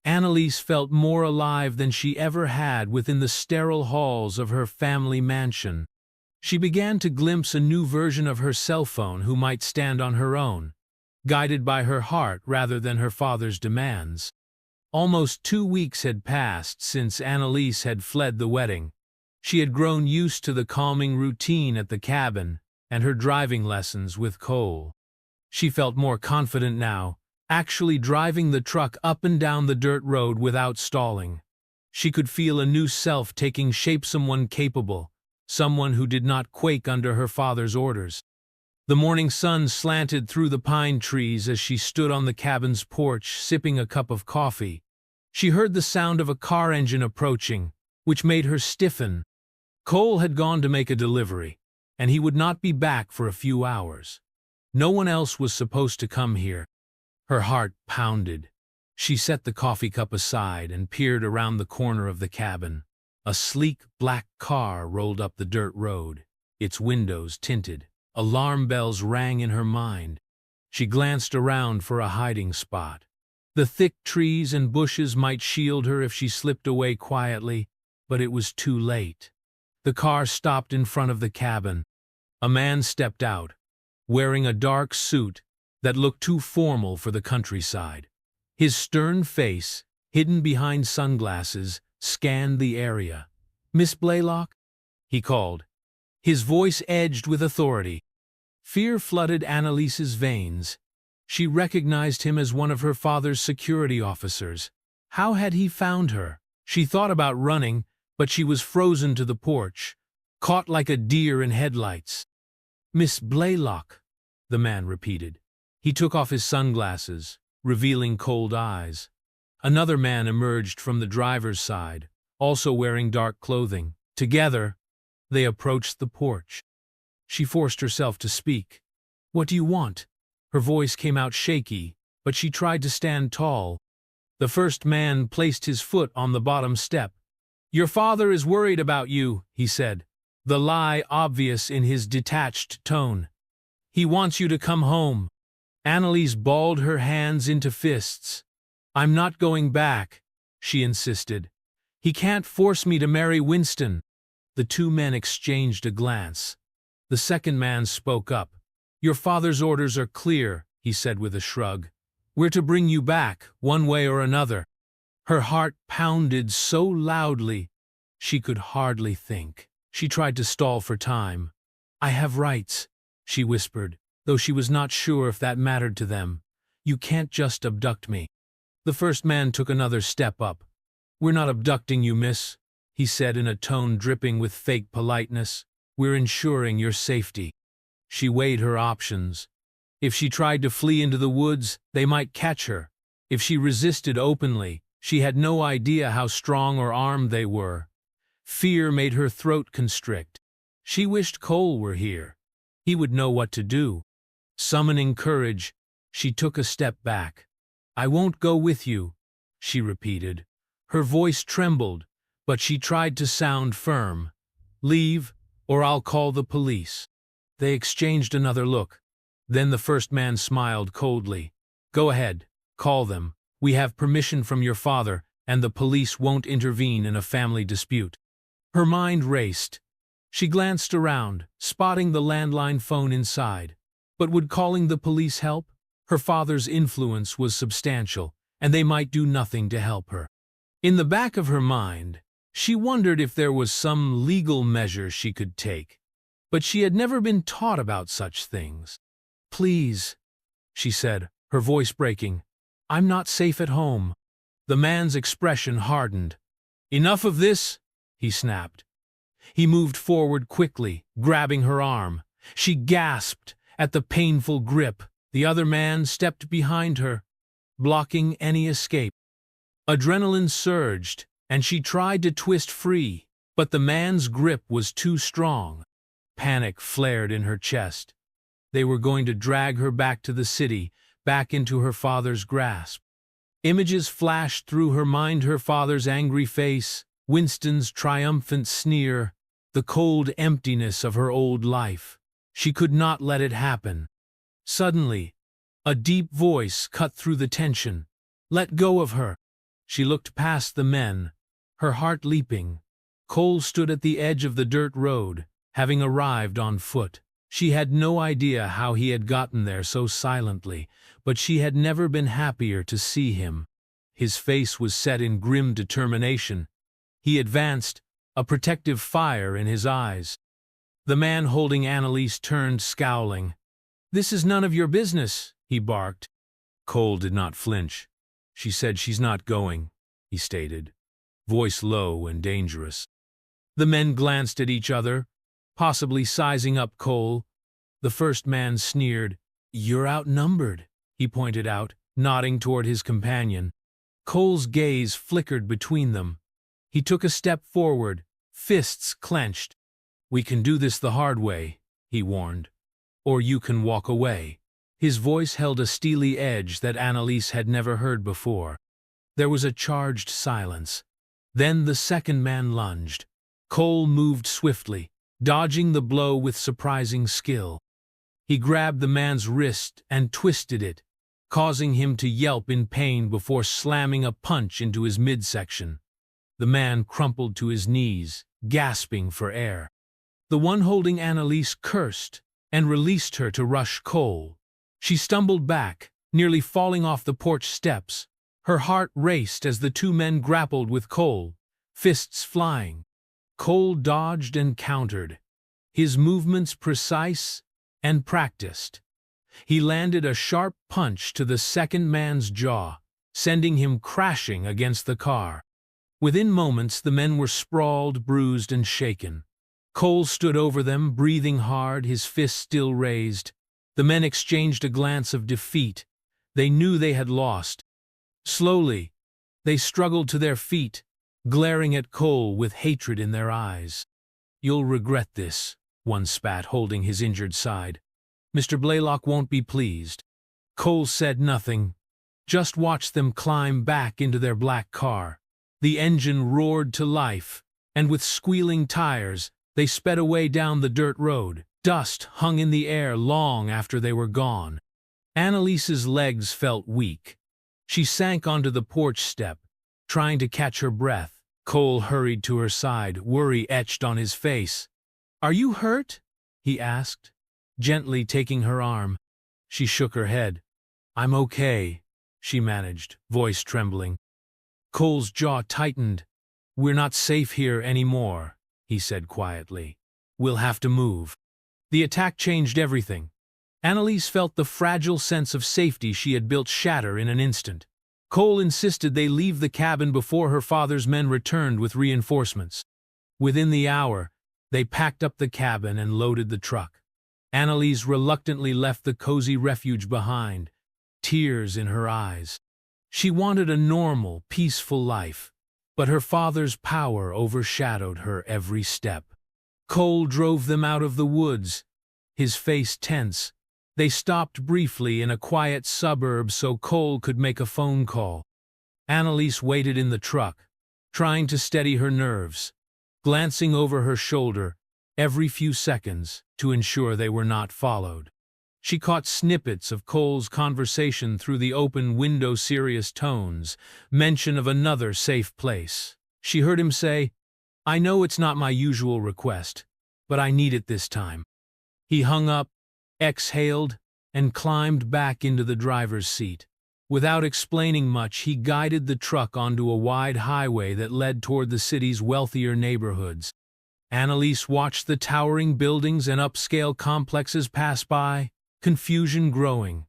Annalise felt more alive than she ever had within the sterile halls of her family mansion. She began to glimpse a new version of her cell phone who might stand on her own, guided by her heart rather than her father's demands. Almost 2 weeks had passed since Annalise had fled the wedding. She had grown used to the calming routine at the cabin and her driving lessons with Cole. She felt more confident now, actually driving the truck up and down the dirt road without stalling. She could feel a new self taking shape, someone capable, someone who did not quake under her father's orders. The morning sun slanted through the pine trees as she stood on the cabin's porch sipping a cup of coffee. She heard the sound of a car engine approaching, which made her stiffen. Cole had gone to make a delivery, and he would not be back for a few hours. No one else was supposed to come here. Her heart pounded. She set the coffee cup aside and peered around the corner of the cabin. A sleek black car rolled up the dirt road, its windows tinted. Alarm bells rang in her mind. She glanced around for a hiding spot. The thick trees and bushes might shield her if she slipped away quietly, but it was too late. The car stopped in front of the cabin. A man stepped out, wearing a dark suit that looked too formal for the countryside. His stern face, hidden behind sunglasses, scanned the area. "Miss Blaylock?" he called, his voice edged with authority. Fear flooded Annalise's veins. She recognized him as one of her father's security officers. How had he found her? She thought about running, but she was frozen to the porch, caught like a deer in headlights. "Miss Blaylock," the man repeated. He took off his sunglasses, revealing cold eyes. Another man emerged from the driver's side, also wearing dark clothing. Together, they approached the porch. She forced herself to speak. "What do you want?" Her voice came out shaky, but she tried to stand tall. The first man placed his foot on the bottom step. "Your father is worried about you," he said, the lie obvious in his detached tone. "He wants you to come home." Annalise balled her hands into fists. "I'm not going back," she insisted. "He can't force me to marry Winston." The two men exchanged a glance. The second man spoke up. "Your father's orders are clear," he said with a shrug. "We're to bring you back, one way or another." Her heart pounded so loudly she could hardly think. She tried to stall for time. "I have rights," she whispered, though she was not sure if that mattered to them. "You can't just abduct me." The first man took another step up. "We're not abducting you, miss," he said in a tone dripping with fake politeness. "We're ensuring your safety." She weighed her options. If she tried to flee into the woods, they might catch her. If she resisted openly, she had no idea how strong or armed they were. Fear made her throat constrict. She wished Cole were here. He would know what to do. Summoning courage, she took a step back. "I won't go with you," she repeated. Her voice trembled, but she tried to sound firm. "Leave, or I'll call the police." They exchanged another look. Then the first man smiled coldly. "Go ahead, call them. We have permission from your father, and the police won't intervene in a family dispute." Her mind raced. She glanced around, spotting the landline phone inside. But would calling the police help? Her father's influence was substantial, and they might do nothing to help her. In the back of her mind, she wondered if there was some legal measure she could take. But she had never been taught about such things. "Please," she said, her voice breaking. "I'm not safe at home." The man's expression hardened. "Enough of this," he snapped. He moved forward quickly, grabbing her arm. She gasped at the painful grip. The other man stepped behind her, blocking any escape. Adrenaline surged, and she tried to twist free, but the man's grip was too strong. Panic flared in her chest. They were going to drag her back to the city, back into her father's grasp. Images flashed through her mind: her father's angry face, Winston's triumphant sneer, the cold emptiness of her old life. She could not let it happen. Suddenly, a deep voice cut through the tension. "Let go of her." She looked past the men, her heart leaping. Cole stood at the edge of the dirt road, having arrived on foot. She had no idea how he had gotten there so silently, but she had never been happier to see him. His face was set in grim determination. He advanced, a protective fire in his eyes. The man holding Annalise turned, scowling. "This is none of your business," he barked. Cole did not flinch. "She said she's not going," he stated, voice low and dangerous. The men glanced at each other, possibly sizing up Cole. The first man sneered. "You're outnumbered," he pointed out, nodding toward his companion. Cole's gaze flickered between them. He took a step forward, fists clenched. "We can do this the hard way," he warned. "Or you can walk away." His voice held a steely edge that Annalise had never heard before. There was a charged silence. Then the second man lunged. Cole moved swiftly, dodging the blow with surprising skill. He grabbed the man's wrist and twisted it, causing him to yelp in pain before slamming a punch into his midsection. The man crumpled to his knees, gasping for air. The one holding Annalise cursed and released her to rush Cole. She stumbled back, nearly falling off the porch steps. Her heart raced as the two men grappled with Cole, fists flying. Cole dodged and countered, his movements precise and practiced. He landed a sharp punch to the second man's jaw, sending him crashing against the car. Within moments, the men were sprawled, bruised, and shaken. Cole stood over them, breathing hard, his fists still raised. The men exchanged a glance of defeat. They knew they had lost. Slowly, they struggled to their feet, glaring at Cole with hatred in their eyes. "You'll regret this," one spat, holding his injured side. "Mr. Blaylock won't be pleased." Cole said nothing, just watched them climb back into their black car. The engine roared to life, and with squealing tires, they sped away down the dirt road. Dust hung in the air long after they were gone. Annalise's legs felt weak. She sank onto the porch step, trying to catch her breath. Cole hurried to her side, worry etched on his face. "Are you hurt?" he asked, gently taking her arm. She shook her head. "I'm okay," she managed, voice trembling. Cole's jaw tightened. "We're not safe here anymore," he said quietly. "We'll have to move." The attack changed everything. Annalise felt the fragile sense of safety she had built shatter in an instant. Cole insisted they leave the cabin before her father's men returned with reinforcements. Within the hour, they packed up the cabin and loaded the truck. Annalise reluctantly left the cozy refuge behind, tears in her eyes. She wanted a normal, peaceful life, but her father's power overshadowed her every step. Cole drove them out of the woods, his face tense. They stopped briefly in a quiet suburb so Cole could make a phone call. Annalise waited in the truck, trying to steady her nerves, glancing over her shoulder every few seconds to ensure they were not followed. She caught snippets of Cole's conversation through the open window, serious tones, mention of another safe place. She heard him say, "I know it's not my usual request, but I need it this time." He hung up, exhaled, and climbed back into the driver's seat. Without explaining much, he guided the truck onto a wide highway that led toward the city's wealthier neighborhoods. Annalise watched the towering buildings and upscale complexes pass by, confusion growing.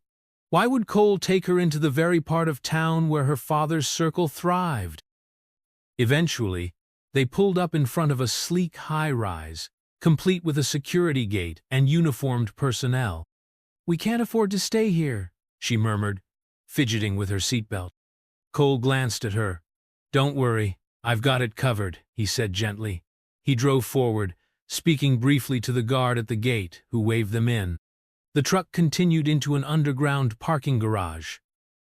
Why would Cole take her into the very part of town where her father's circle thrived? Eventually, they pulled up in front of a sleek high-rise, complete with a security gate and uniformed personnel. "We can't afford to stay here," she murmured, fidgeting with her seatbelt. Cole glanced at her. "Don't worry, I've got it covered," he said gently. He drove forward, speaking briefly to the guard at the gate, who waved them in. The truck continued into an underground parking garage.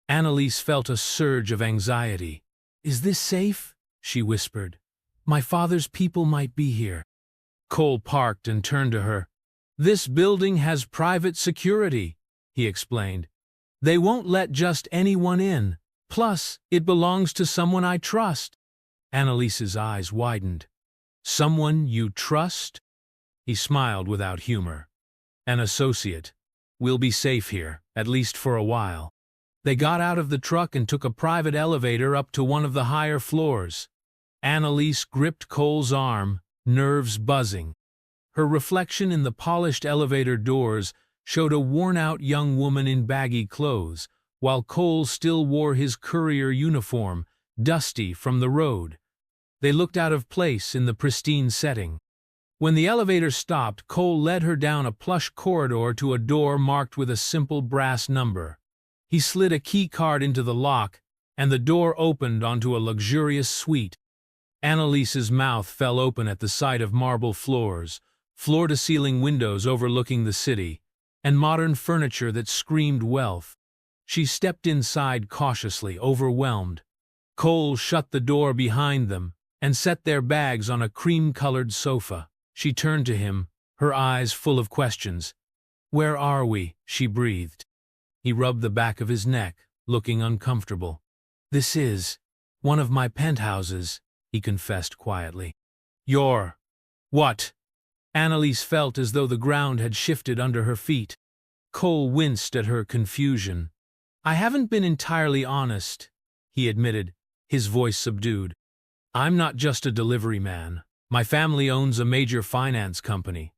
Annalise felt a surge of anxiety. "Is this safe?" she whispered. "My father's people might be here." Cole parked and turned to her. "This building has private security," he explained. "They won't let just anyone in. Plus, it belongs to someone I trust. Annalise's eyes widened. Someone you trust? He smiled without humor. An associate. We'll be safe here, at least for a while. They got out of the truck and took a private elevator up to one of the higher floors. Annalise gripped Cole's arm, nerves buzzing. Her reflection in the polished elevator doors showed a worn-out young woman in baggy clothes, while Cole still wore his courier uniform, dusty from the road. They looked out of place in the pristine setting. When the elevator stopped, Cole led her down a plush corridor to a door marked with a simple brass number. He slid a key card into the lock, and the door opened onto a luxurious suite. Annalise's mouth fell open at the sight of marble floors, floor-to-ceiling windows overlooking the city, and modern furniture that screamed wealth. She stepped inside cautiously, overwhelmed. Cole shut the door behind them and set their bags on a cream-colored sofa. She turned to him, her eyes full of questions. "Where are we?" she breathed. He rubbed the back of his neck, looking uncomfortable. "This is one of my penthouses," he confessed quietly. "Your what?" Annalise felt as though the ground had shifted under her feet. Cole winced at her confusion. "I haven't been entirely honest," he admitted, his voice subdued. "I'm not just a delivery man. My family owns a major finance company.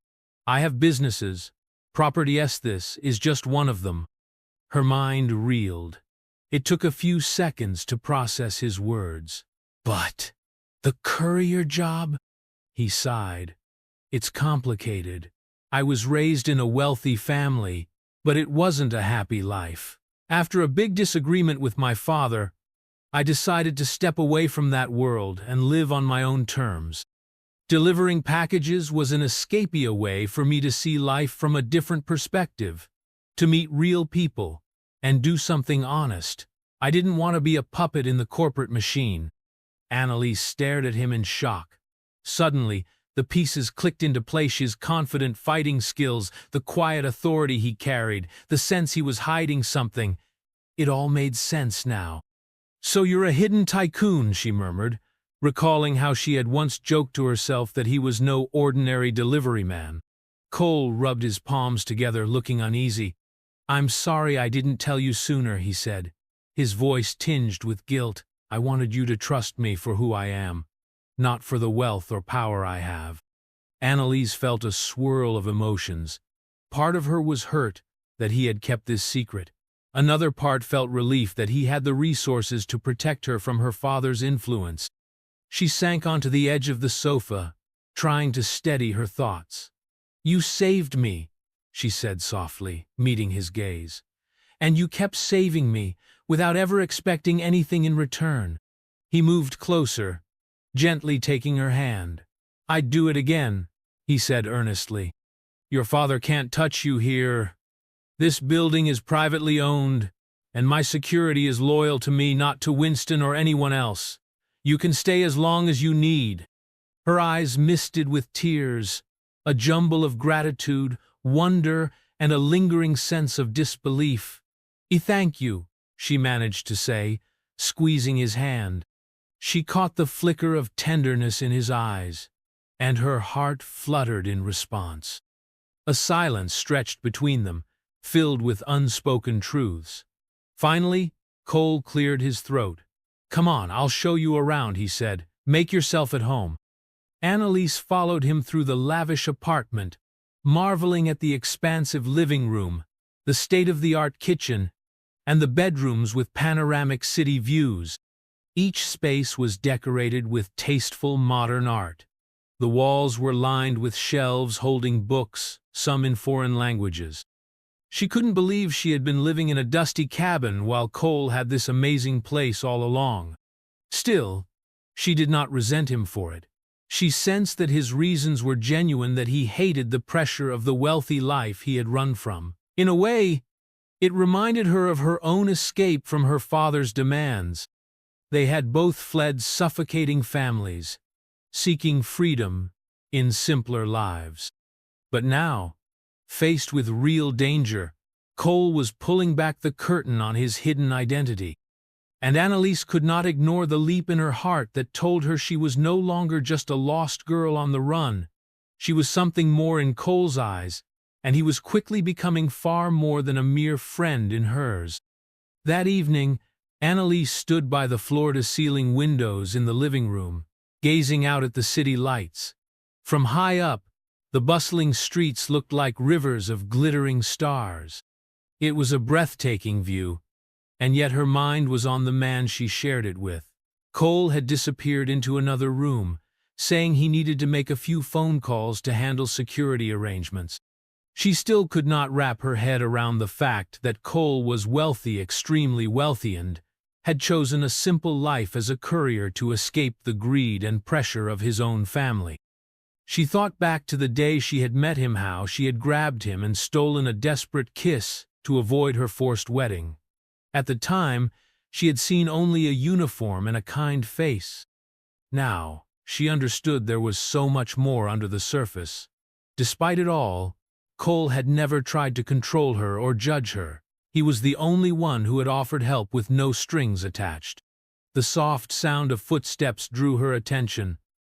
I have businesses. Property This is just one of them." Her mind reeled. It took a few seconds to process his words. "But the courier job?" He sighed. "It's complicated. I was raised in a wealthy family, but it wasn't a happy life. After a big disagreement with my father, I decided to step away from that world and live on my own terms. Delivering packages was an escapee way for me to see life from a different perspective, to meet real people, and do something honest. I didn't want to be a puppet in the corporate machine." Annalise stared at him in shock. Suddenly, the pieces clicked into place: his confident fighting skills, the quiet authority he carried, the sense he was hiding something. It all made sense now. "So you're a hidden tycoon," she murmured, recalling how she had once joked to herself that he was no ordinary delivery man. Cole rubbed his palms together, looking uneasy. "I'm sorry I didn't tell you sooner," he said, his voice tinged with guilt. "I wanted you to trust me for who I am, not for the wealth or power I have." Annalise felt a swirl of emotions. Part of her was hurt that he had kept this secret. Another part felt relief that he had the resources to protect her from her father's influence. She sank onto the edge of the sofa, trying to steady her thoughts. "You saved me," she said softly, meeting his gaze. "And you kept saving me, without ever expecting anything in return." He moved closer, gently taking her hand. "I'd do it again," he said earnestly. "Your father can't touch you here. This building is privately owned, and my security is loyal to me, not to Winston or anyone else. You can stay as long as you need." Her eyes misted with tears, a jumble of gratitude, wonder, and a lingering sense of disbelief. Thank you," she managed to say, squeezing his hand. She caught the flicker of tenderness in his eyes, and her heart fluttered in response. A silence stretched between them, filled with unspoken truths. Finally, Cole cleared his throat. "Come on, I'll show you around," he said. "Make yourself at home." Annalise followed him through the lavish apartment, marveling at the expansive living room, the state-of-the-art kitchen, and the bedrooms with panoramic city views. Each space was decorated with tasteful modern art. The walls were lined with shelves holding books, some in foreign languages. She couldn't believe she had been living in a dusty cabin while Cole had this amazing place all along. Still, she did not resent him for it. She sensed that his reasons were genuine, that he hated the pressure of the wealthy life he had run from. In a way, it reminded her of her own escape from her father's demands. They had both fled suffocating families, seeking freedom in simpler lives. But now, faced with real danger, Cole was pulling back the curtain on his hidden identity. And Annalise could not ignore the leap in her heart that told her she was no longer just a lost girl on the run. She was something more in Cole's eyes, and he was quickly becoming far more than a mere friend in hers. That evening, Annalise stood by the floor-to-ceiling windows in the living room, gazing out at the city lights. From high up, the bustling streets looked like rivers of glittering stars. It was a breathtaking view, and yet her mind was on the man she shared it with. Cole had disappeared into another room, saying he needed to make a few phone calls to handle security arrangements. She still could not wrap her head around the fact that Cole was wealthy, extremely wealthy, and had chosen a simple life as a courier to escape the greed and pressure of his own family. She thought back to the day she had met him, how she had grabbed him and stolen a desperate kiss to avoid her forced wedding. At the time, she had seen only a uniform and a kind face. Now, she understood there was so much more under the surface. Despite it all, Cole had never tried to control her or judge her. He was the only one who had offered help with no strings attached. The soft sound of footsteps drew her attention.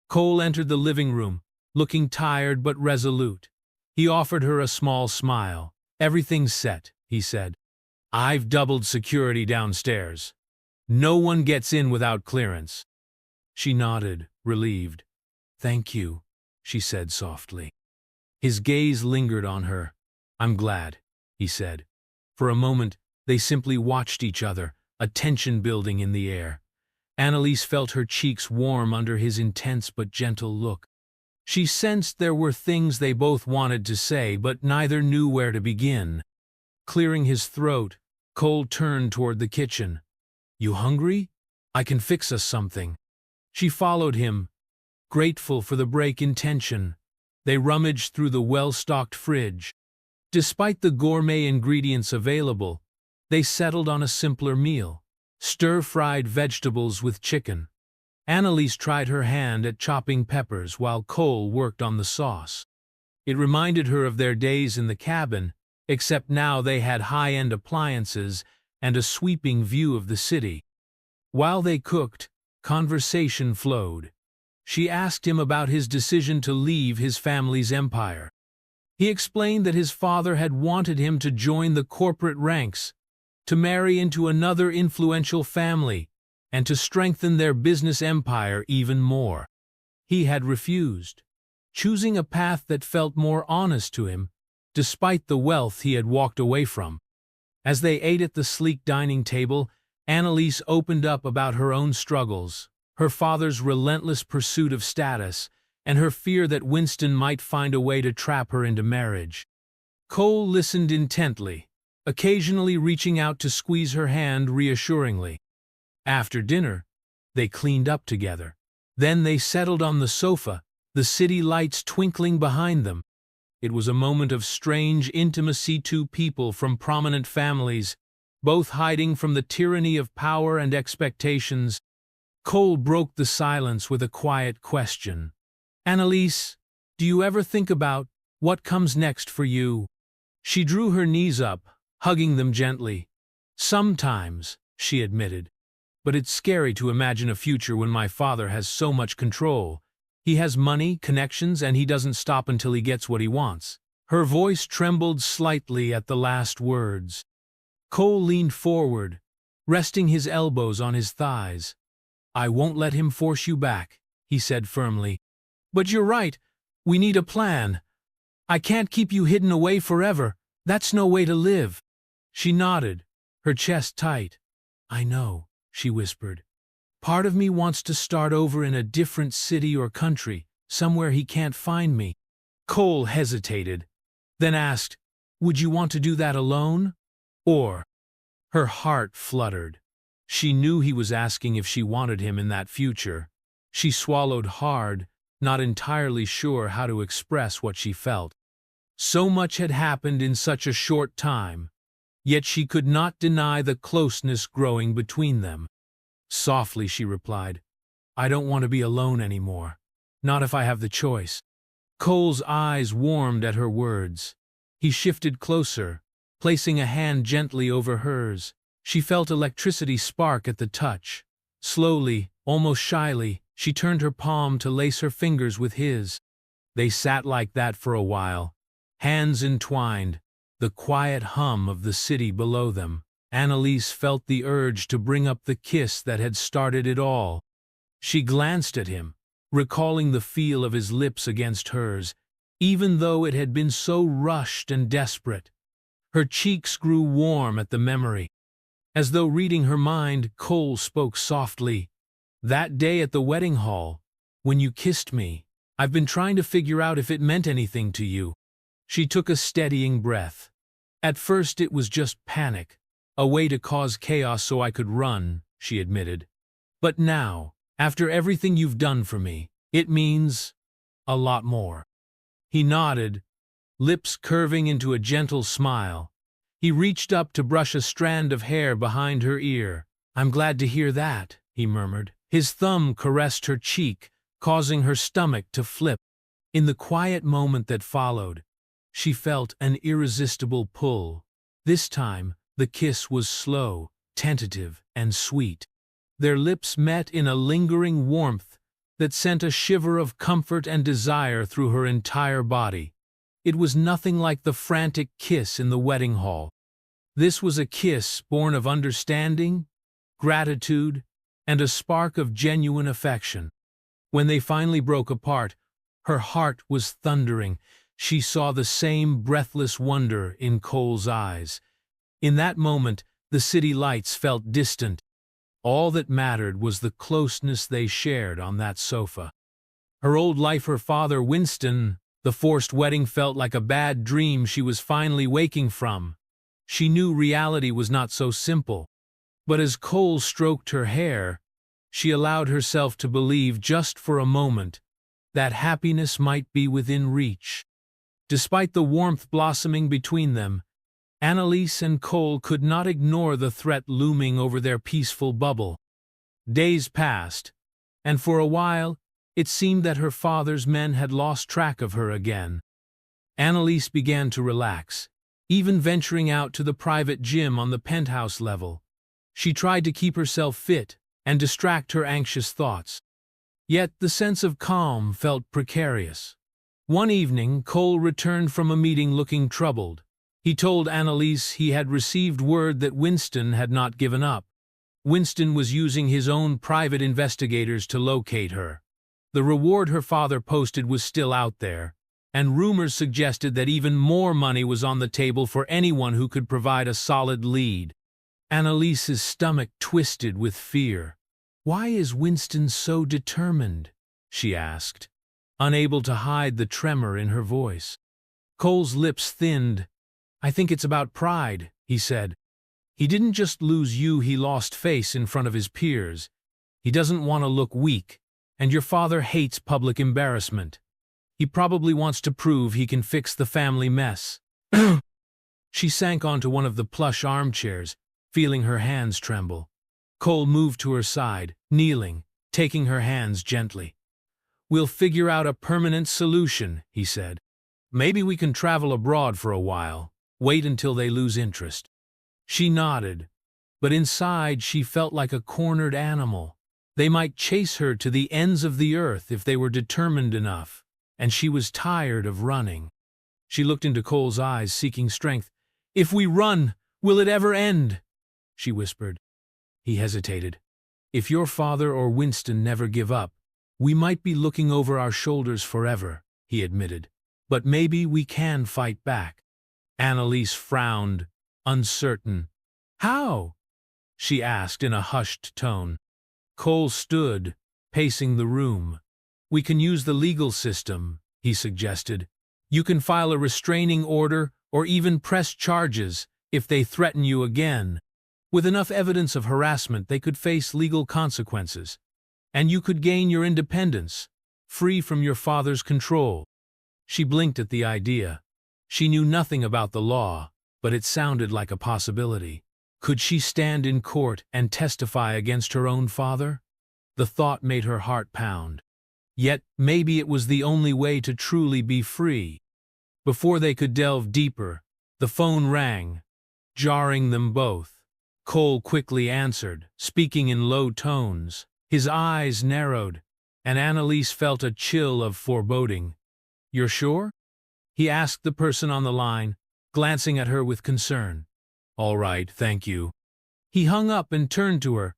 Cole entered the living room, looking tired but resolute. He offered her a small smile. "Everything's set," he said. "I've doubled security downstairs. No one gets in without clearance." She nodded, relieved. "Thank you," she said softly. His gaze lingered on her. "I'm glad," he said. For a moment, they simply watched each other, a tension building in the air. Annalise felt her cheeks warm under his intense but gentle look. She sensed there were things they both wanted to say, but neither knew where to begin. Clearing his throat, Cole turned toward the kitchen. "You hungry? I can fix us something." She followed him, grateful for the break in tension. They rummaged through the well-stocked fridge. Despite the gourmet ingredients available, they settled on a simpler meal: stir-fried vegetables with chicken. Annalise tried her hand at chopping peppers while Cole worked on the sauce. It reminded her of their days in the cabin, except now they had high-end appliances and a sweeping view of the city. While they cooked, conversation flowed. She asked him about his decision to leave his family's empire. He explained that his father had wanted him to join the corporate ranks, to marry into another influential family, and to strengthen their business empire even more. He had refused, choosing a path that felt more honest to him, despite the wealth he had walked away from. As they ate at the sleek dining table, Annalise opened up about her own struggles, her father's relentless pursuit of status, and her fear that Winston might find a way to trap her into marriage. Cole listened intently, occasionally reaching out to squeeze her hand reassuringly. After dinner, they cleaned up together. Then they settled on the sofa, the city lights twinkling behind them. It was a moment of strange intimacy, two people from prominent families, both hiding from the tyranny of power and expectations. Cole broke the silence with a quiet question. "Annalise, do you ever think about what comes next for you?" She drew her knees up, hugging them gently. "Sometimes," she admitted. "But it's scary to imagine a future when my father has so much control. He has money, connections, and he doesn't stop until he gets what he wants." Her voice trembled slightly at the last words. Cole leaned forward, resting his elbows on his thighs. "I won't let him force you back," he said firmly. "But you're right. We need a plan. I can't keep you hidden away forever. That's no way to live." She nodded, her chest tight. "I know," she whispered. "Part of me wants to start over in a different city or country, somewhere he can't find me." Cole hesitated, then asked, "Would you want to do that alone? Or—" Her heart fluttered. She knew he was asking if she wanted him in that future. She swallowed hard, not entirely sure how to express what she felt. So much had happened in such a short time, yet she could not deny the closeness growing between them. Softly she replied, "I don't want to be alone anymore. Not if I have the choice." Cole's eyes warmed at her words. He shifted closer, placing a hand gently over hers. She felt electricity spark at the touch. Slowly, almost shyly, she turned her palm to lace her fingers with his. They sat like that for a while, hands entwined, the quiet hum of the city below them. Annalise felt the urge to bring up the kiss that had started it all. She glanced at him, recalling the feel of his lips against hers, even though it had been so rushed and desperate. Her cheeks grew warm at the memory. As though reading her mind, Cole spoke softly. "That day at the wedding hall, when you kissed me, I've been trying to figure out if it meant anything to you." She took a steadying breath. "At first it was just panic, a way to cause chaos so I could run," she admitted. "But now, after everything you've done for me, it means a lot more." He nodded, lips curving into a gentle smile. He reached up to brush a strand of hair behind her ear. "I'm glad to hear that," he murmured. His thumb caressed her cheek, causing her stomach to flip. In the quiet moment that followed, she felt an irresistible pull. This time, the kiss was slow, tentative, and sweet. Their lips met in a lingering warmth that sent a shiver of comfort and desire through her entire body. It was nothing like the frantic kiss in the wedding hall. This was a kiss born of understanding, gratitude, and a spark of genuine affection. When they finally broke apart, her heart was thundering. She saw the same breathless wonder in Cole's eyes. In that moment, the city lights felt distant. All that mattered was the closeness they shared on that sofa. Her old lifer father, Winston, the forced wedding felt like a bad dream she was finally waking from. She knew reality was not so simple. But as Cole stroked her hair, she allowed herself to believe just for a moment that happiness might be within reach. Despite the warmth blossoming between them, Annalise and Cole could not ignore the threat looming over their peaceful bubble. Days passed, and for a while, it seemed that her father's men had lost track of her again. Annalise began to relax, even venturing out to the private gym on the penthouse level. She tried to keep herself fit and distract her anxious thoughts. Yet the sense of calm felt precarious. One evening, Cole returned from a meeting looking troubled. He told Annalise he had received word that Winston had not given up. Winston was using his own private investigators to locate her. The reward her father posted was still out there, and rumors suggested that even more money was on the table for anyone who could provide a solid lead. Annalise's stomach twisted with fear. "Why is Winston so determined?" she asked, unable to hide the tremor in her voice. Cole's lips thinned. "I think it's about pride," he said. "He didn't just lose you, he lost face in front of his peers. He doesn't want to look weak, and your father hates public embarrassment. He probably wants to prove he can fix the family mess." She sank onto one of the plush armchairs, feeling her hands tremble. Cole moved to her side, kneeling, taking her hands gently. "We'll figure out a permanent solution," he said. "Maybe we can travel abroad for a while, wait until they lose interest." She nodded, but inside she felt like a cornered animal. They might chase her to the ends of the earth if they were determined enough, and she was tired of running. She looked into Cole's eyes, seeking strength. "If we run, will it ever end?" she whispered. He hesitated. "If your father or Winston never give up, we might be looking over our shoulders forever," he admitted. "But maybe we can fight back." Annalise frowned, uncertain. "How?" she asked in a hushed tone. Cole stood, pacing the room. "We can use the legal system," he suggested. "You can file a restraining order or even press charges if they threaten you again. With enough evidence of harassment, they could face legal consequences. And you could gain your independence, free from your father's control." She blinked at the idea. She knew nothing about the law, but it sounded like a possibility. Could she stand in court and testify against her own father? The thought made her heart pound. Yet maybe it was the only way to truly be free. Before they could delve deeper, the phone rang, jarring them both. Cole quickly answered, speaking in low tones. His eyes narrowed, and Annalise felt a chill of foreboding. "You're sure?" he asked the person on the line, glancing at her with concern. "All right, thank you." He hung up and turned to her.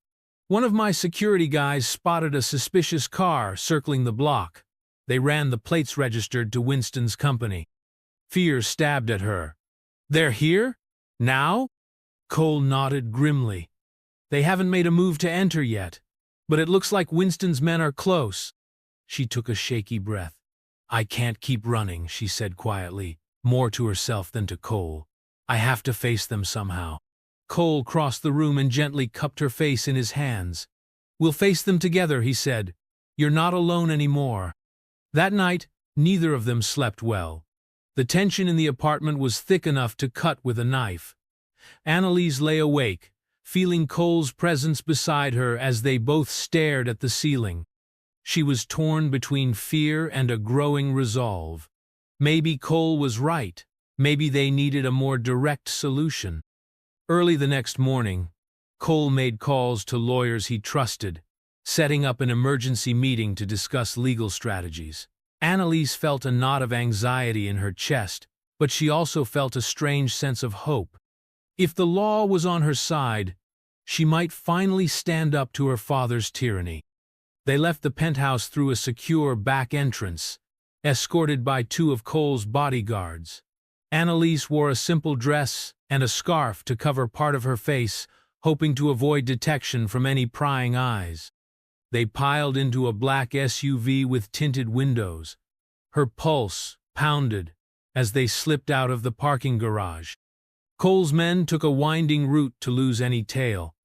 "One of my security guys spotted a suspicious car circling the block. They ran the plates registered to Winston's company." Fear stabbed at her. "They're here? Now?" Cole nodded grimly. "They haven't made a move to enter yet, but it looks like Winston's men are close." She took a shaky breath. "I can't keep running," she said quietly, more to herself than to Cole. "I have to face them somehow." Cole crossed the room and gently cupped her face in his hands. "We'll face them together," he said. "You're not alone anymore." That night, neither of them slept well. The tension in the apartment was thick enough to cut with a knife. Annalise lay awake, feeling Cole's presence beside her as they both stared at the ceiling. She was torn between fear and a growing resolve. Maybe Cole was right. Maybe they needed a more direct solution. Early the next morning, Cole made calls to lawyers he trusted, setting up an emergency meeting to discuss legal strategies. Annalise felt a knot of anxiety in her chest, but she also felt a strange sense of hope. If the law was on her side, she might finally stand up to her father's tyranny. They left the penthouse through a secure back entrance, escorted by two of Cole's bodyguards. Annalise wore a simple dress and a scarf to cover part of her face, hoping to avoid detection from any prying eyes. They piled into a black SUV with tinted windows. Her pulse pounded as they slipped out of the parking garage. Cole's men took a winding route to lose any tail.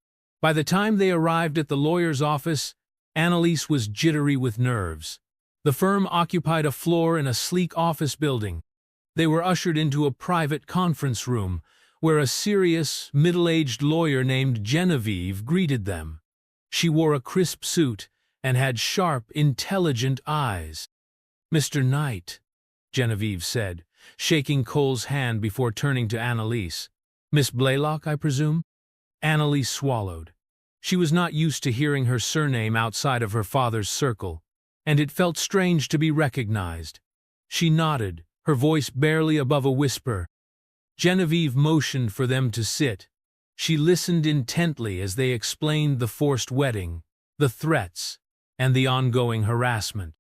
By the time they arrived at the lawyer's office, Annalise was jittery with nerves. The firm occupied a floor in a sleek office building. They were ushered into a private conference room, where a serious, middle-aged lawyer named Genevieve greeted them. She wore a crisp suit and had sharp, intelligent eyes. "Mr. Knight," Genevieve said, shaking Cole's hand before turning to Annalise. "Miss Blaylock, I presume?" Annalise swallowed. She was not used to hearing her surname outside of her father's circle, and it felt strange to be recognized. She nodded, her voice barely above a whisper. Genevieve motioned for them to sit. She listened intently as they explained the forced wedding, the threats, and the ongoing harassment.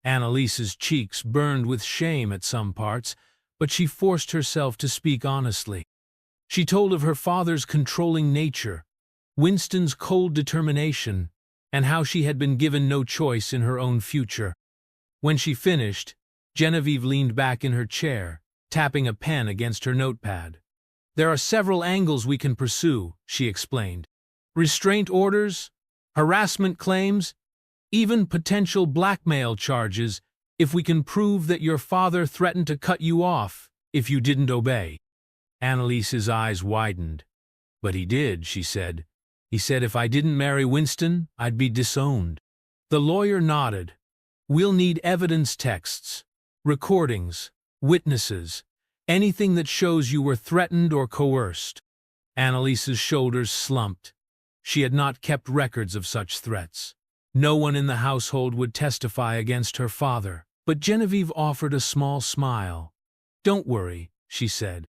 Annalise's cheeks burned with shame at some parts, but she forced herself to speak honestly. She told of her father's controlling nature, Winston's cold determination, and how she had been given no choice in her own future. When she finished, Genevieve leaned back in her chair, tapping a pen against her notepad. "There are several angles we can pursue," she explained. "Restraint orders, harassment claims, even potential blackmail charges if we can prove that your father threatened to cut you off if you didn't obey." Annalise's eyes widened. "But he did," she said. "He said if I didn't marry Winston, I'd be disowned." The lawyer nodded. "We'll need evidence texts, recordings, witnesses, anything that shows you were threatened or coerced." Annalise's shoulders slumped. She had not kept records of such threats. No one in the household would testify against her father. But Genevieve offered a small smile. "Don't worry," she said.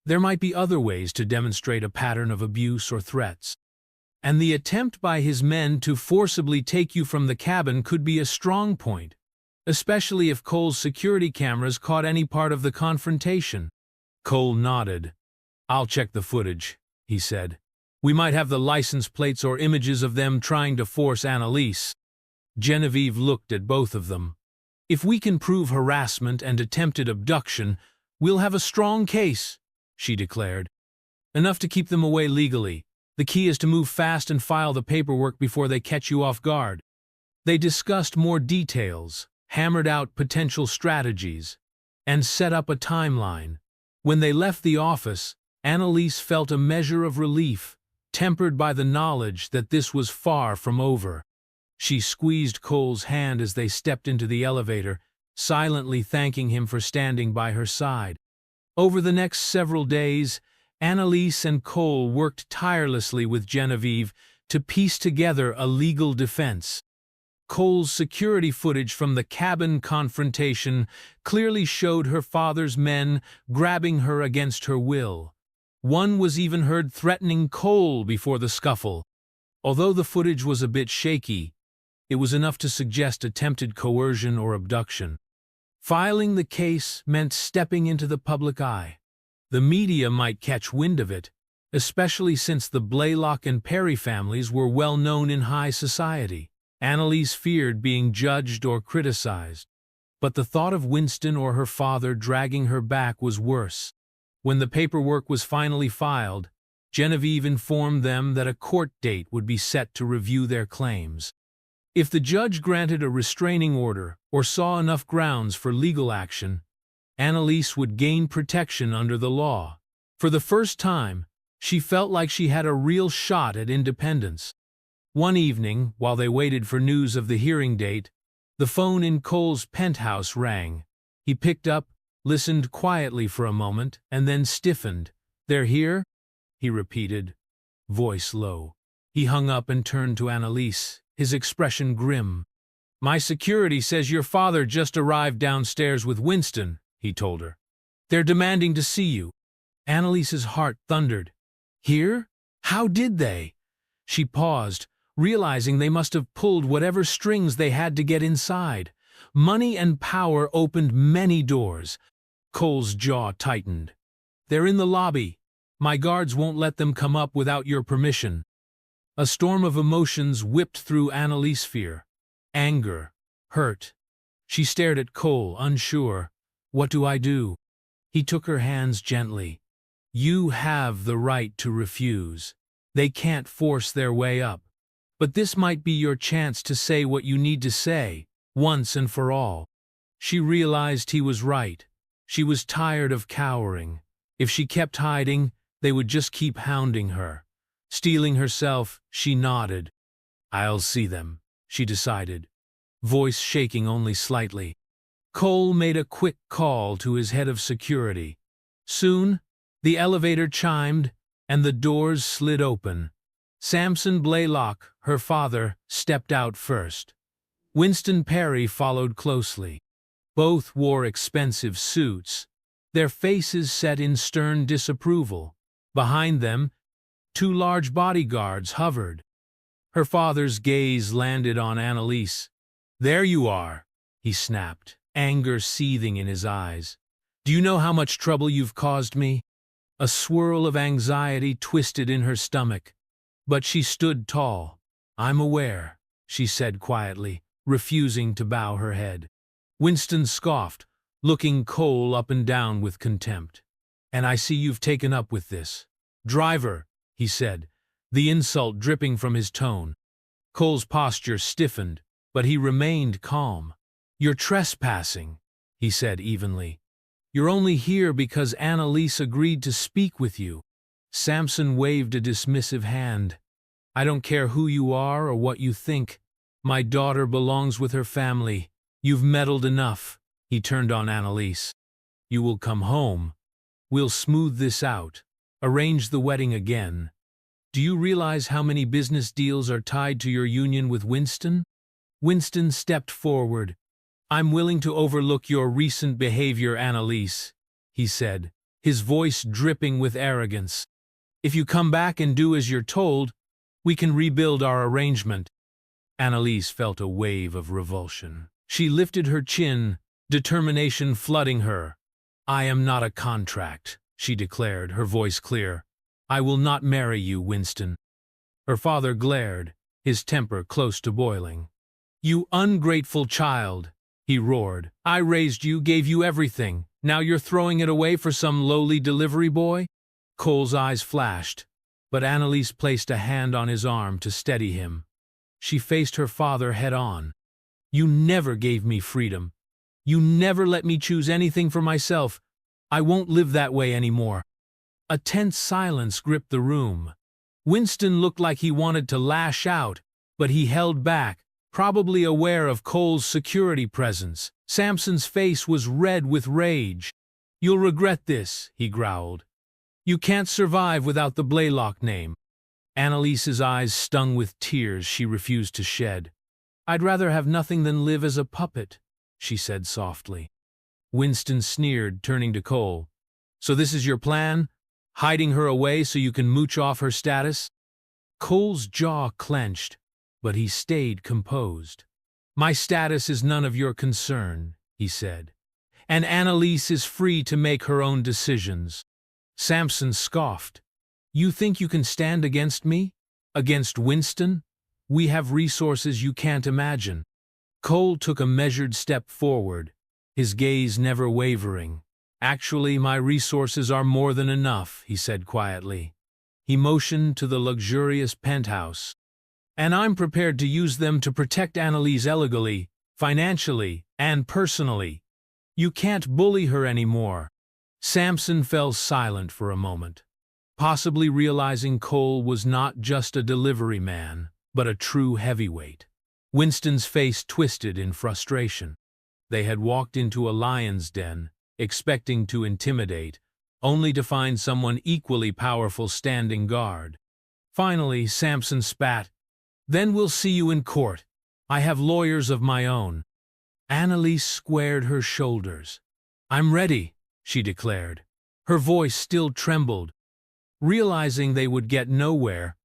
"There might be other ways to demonstrate a pattern of abuse or threats. And the attempt by his men to forcibly take you from the cabin could be a strong point, especially if Cole's security cameras caught any part of the confrontation." Cole nodded. "I'll check the footage," he said. "We might have the license plates or images of them trying to force Annalise." Genevieve looked at both of them. "If we can prove harassment and attempted abduction, we'll have a strong case," she declared. "Enough to keep them away legally. The key is to move fast and file the paperwork before they catch you off guard." They discussed more details, hammered out potential strategies, and set up a timeline. When they left the office, Annalise felt a measure of relief, tempered by the knowledge that this was far from over. She squeezed Cole's hand as they stepped into the elevator, silently thanking him for standing by her side. Over the next several days, Annalise and Cole worked tirelessly with Genevieve to piece together a legal defense. Cole's security footage from the cabin confrontation clearly showed her father's men grabbing her against her will. One was even heard threatening Cole before the scuffle. Although the footage was a bit shaky, it was enough to suggest attempted coercion or abduction. Filing the case meant stepping into the public eye. The media might catch wind of it, especially since the Blaylock and Perry families were well known in high society. Annalise feared being judged or criticized, but the thought of Winston or her father dragging her back was worse. When the paperwork was finally filed, Genevieve informed them that a court date would be set to review their claims. If the judge granted a restraining order or saw enough grounds for legal action, Annalise would gain protection under the law. For the first time, she felt like she had a real shot at independence. One evening, while they waited for news of the hearing date, the phone in Cole's penthouse rang. He picked up, listened quietly for a moment, and then stiffened. "They're here?" he repeated, voice low. He hung up and turned to Annalise, his expression grim. "My security says your father just arrived downstairs with Winston," he told her. "They're demanding to see you." Annalise's heart thundered. "Here? How did they?" She paused, realizing they must have pulled whatever strings they had to get inside. Money and power opened many doors. Cole's jaw tightened. "They're in the lobby. My guards won't let them come up without your permission." A storm of emotions whipped through Annalise's fear. Anger, hurt. She stared at Cole, unsure. "What do I do?" He took her hands gently. "You have the right to refuse. They can't force their way up. But this might be your chance to say what you need to say, once and for all." She realized he was right. She was tired of cowering. If she kept hiding, they would just keep hounding her. Steeling herself, she nodded. "I'll see them," she decided, voice shaking only slightly. Cole made a quick call to his head of security. Soon, the elevator chimed, and the doors slid open. Samson Blaylock, her father, stepped out first. Winston Perry followed closely. Both wore expensive suits, their faces set in stern disapproval. Behind them, two large bodyguards hovered. Her father's gaze landed on Annalise. "There you are," he snapped, anger seething in his eyes. "Do you know how much trouble you've caused me?" A swirl of anxiety twisted in her stomach, but she stood tall. "I'm aware," she said quietly, refusing to bow her head. Winston scoffed, looking Cole up and down with contempt. "And I see you've taken up with this." "Driver," he said, the insult dripping from his tone. Cole's posture stiffened, but he remained calm. "You're trespassing," he said evenly. "You're only here because Annalise agreed to speak with you." Samson waved a dismissive hand. "I don't care who you are or what you think. My daughter belongs with her family. You've meddled enough." He turned on Annalise. "You will come home. We'll smooth this out. Arrange the wedding again. Do you realize how many business deals are tied to your union with Winston?" Winston stepped forward. "I'm willing to overlook your recent behavior, Annalise," he said, his voice dripping with arrogance. "If you come back and do as you're told, we can rebuild our arrangement." Annalise felt a wave of revulsion. She lifted her chin, determination flooding her. "I am not a contract," she declared, her voice clear. "I will not marry you, Winston." Her father glared, his temper close to boiling. "You ungrateful child," he roared. "I raised you, gave you everything. Now you're throwing it away for some lowly delivery boy?" Cole's eyes flashed, but Annalise placed a hand on his arm to steady him. She faced her father head-on. "You never gave me freedom. You never let me choose anything for myself. I won't live that way anymore." A tense silence gripped the room. Winston looked like he wanted to lash out, but he held back, probably aware of Cole's security presence. Samson's face was red with rage. "You'll regret this," he growled. You can't survive without the Blaylock name. Annalise's eyes stung with tears she refused to shed. I'd rather have nothing than live as a puppet, she said softly. Winston sneered, turning to Cole. So this is your plan? Hiding her away so you can mooch off her status? Cole's jaw clenched, but he stayed composed. My status is none of your concern, he said. And Annalise is free to make her own decisions. Samson scoffed. You think you can stand against me? Against Winston? We have resources you can't imagine. Cole took a measured step forward, his gaze never wavering. Actually, my resources are more than enough, he said quietly. He motioned to the luxurious penthouse. And I'm prepared to use them to protect Annalise legally, financially, and personally. You can't bully her anymore. Samson fell silent for a moment, possibly realizing Cole was not just a delivery man, but a true heavyweight. Winston's face twisted in frustration. They had walked into a lion's den, expecting to intimidate, only to find someone equally powerful standing guard. Finally, Samson spat. Then we'll see you in court. I have lawyers of my own. Annalise squared her shoulders. I'm ready, she declared. Her voice still trembled. Realizing they would get nowhere,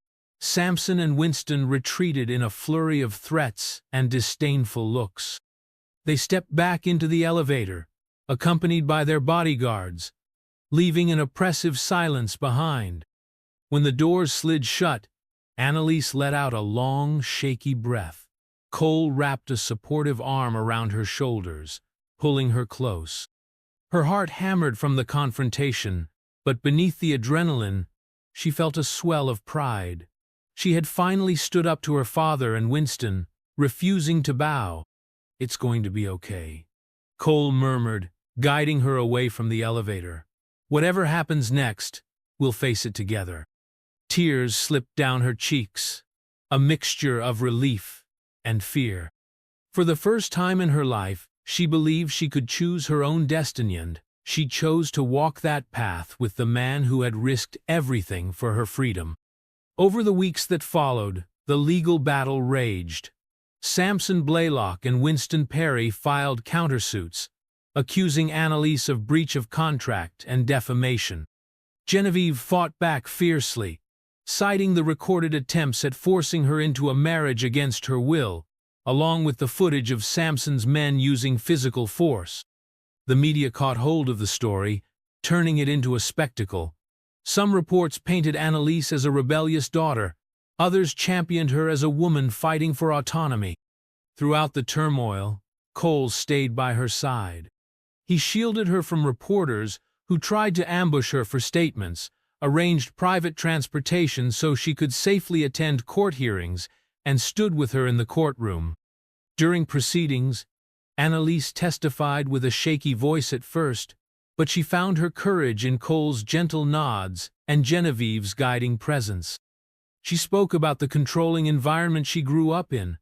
Samson and Winston retreated in a flurry of threats and disdainful looks. They stepped back into the elevator, accompanied by their bodyguards, leaving an oppressive silence behind. When the doors slid shut, Annalise let out a long, shaky breath. Cole wrapped a supportive arm around her shoulders, pulling her close. Her heart hammered from the confrontation, but beneath the adrenaline, she felt a swell of pride. She had finally stood up to her father and Winston, refusing to bow. It's going to be okay, Cole murmured, guiding her away from the elevator. Whatever happens next, we'll face it together. Tears slipped down her cheeks, a mixture of relief and fear. For the first time in her life, she believed she could choose her own destiny, and she chose to walk that path with the man who had risked everything for her freedom. Over the weeks that followed, the legal battle raged. Samson Blaylock and Winston Perry filed countersuits, accusing Annalise of breach of contract and defamation. Genevieve fought back fiercely, citing the recorded attempts at forcing her into a marriage against her will, along with the footage of Samson's men using physical force. The media caught hold of the story, turning it into a spectacle. Some reports painted Annalise as a rebellious daughter, others championed her as a woman fighting for autonomy. Throughout the turmoil, Cole stayed by her side. He shielded her from reporters who tried to ambush her for statements, arranged private transportation so she could safely attend court hearings, and stood with her in the courtroom. During proceedings, Annalise testified with a shaky voice at first, but she found her courage in Cole's gentle nods and Genevieve's guiding presence. She spoke about the controlling environment she grew up in,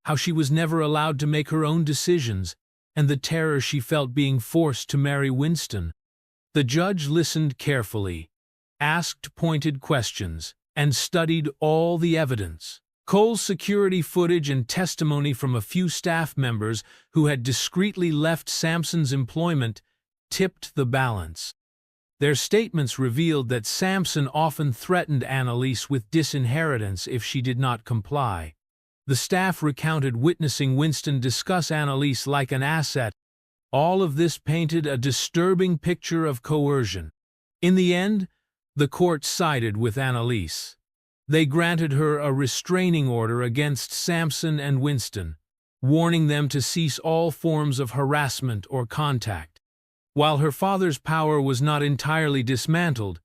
how she was never allowed to make her own decisions, and the terror she felt being forced to marry Winston. The judge listened carefully, asked pointed questions, and studied all the evidence. Cole's security footage and testimony from a few staff members who had discreetly left Samson's employment tipped the balance. Their statements revealed that Samson often threatened Annalise with disinheritance if she did not comply. The staff recounted witnessing Winston discuss Annalise like an asset. All of this painted a disturbing picture of coercion. In the end, the court sided with Annalise. They granted her a restraining order against Samson and Winston, warning them to cease all forms of harassment or contact. While her father's power was not entirely dismantled,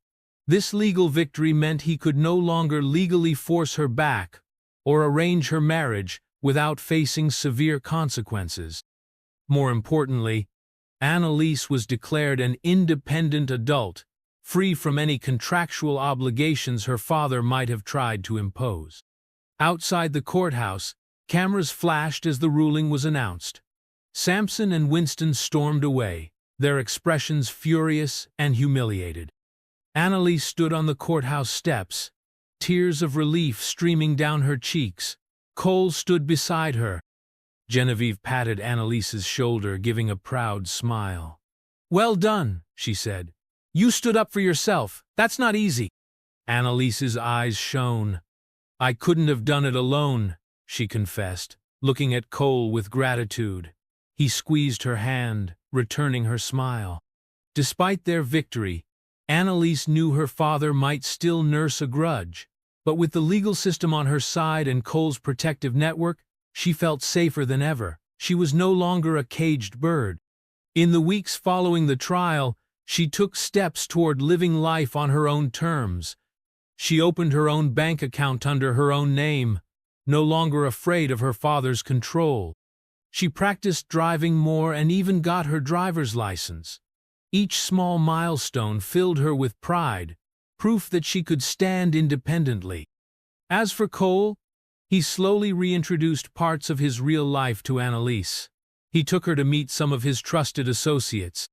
this legal victory meant he could no longer legally force her back or arrange her marriage without facing severe consequences. More importantly, Annalise was declared an independent adult, free from any contractual obligations her father might have tried to impose. Outside the courthouse, cameras flashed as the ruling was announced. Samson and Winston stormed away, their expressions furious and humiliated. Annalise stood on the courthouse steps, tears of relief streaming down her cheeks. Cole stood beside her. Genevieve patted Annalise's shoulder, giving a proud smile. "Well done," she said. "You stood up for yourself. That's not easy." Annalise's eyes shone. "I couldn't have done it alone," she confessed, looking at Cole with gratitude. He squeezed her hand, returning her smile. Despite their victory, Annalise knew her father might still nurse a grudge, but with the legal system on her side and Cole's protective network, she felt safer than ever. She was no longer a caged bird. In the weeks following the trial, she took steps toward living life on her own terms. She opened her own bank account under her own name, no longer afraid of her father's control. She practiced driving more and even got her driver's license. Each small milestone filled her with pride, proof that she could stand independently. As for Cole, he slowly reintroduced parts of his real life to Annalise. He took her to meet some of his trusted associates.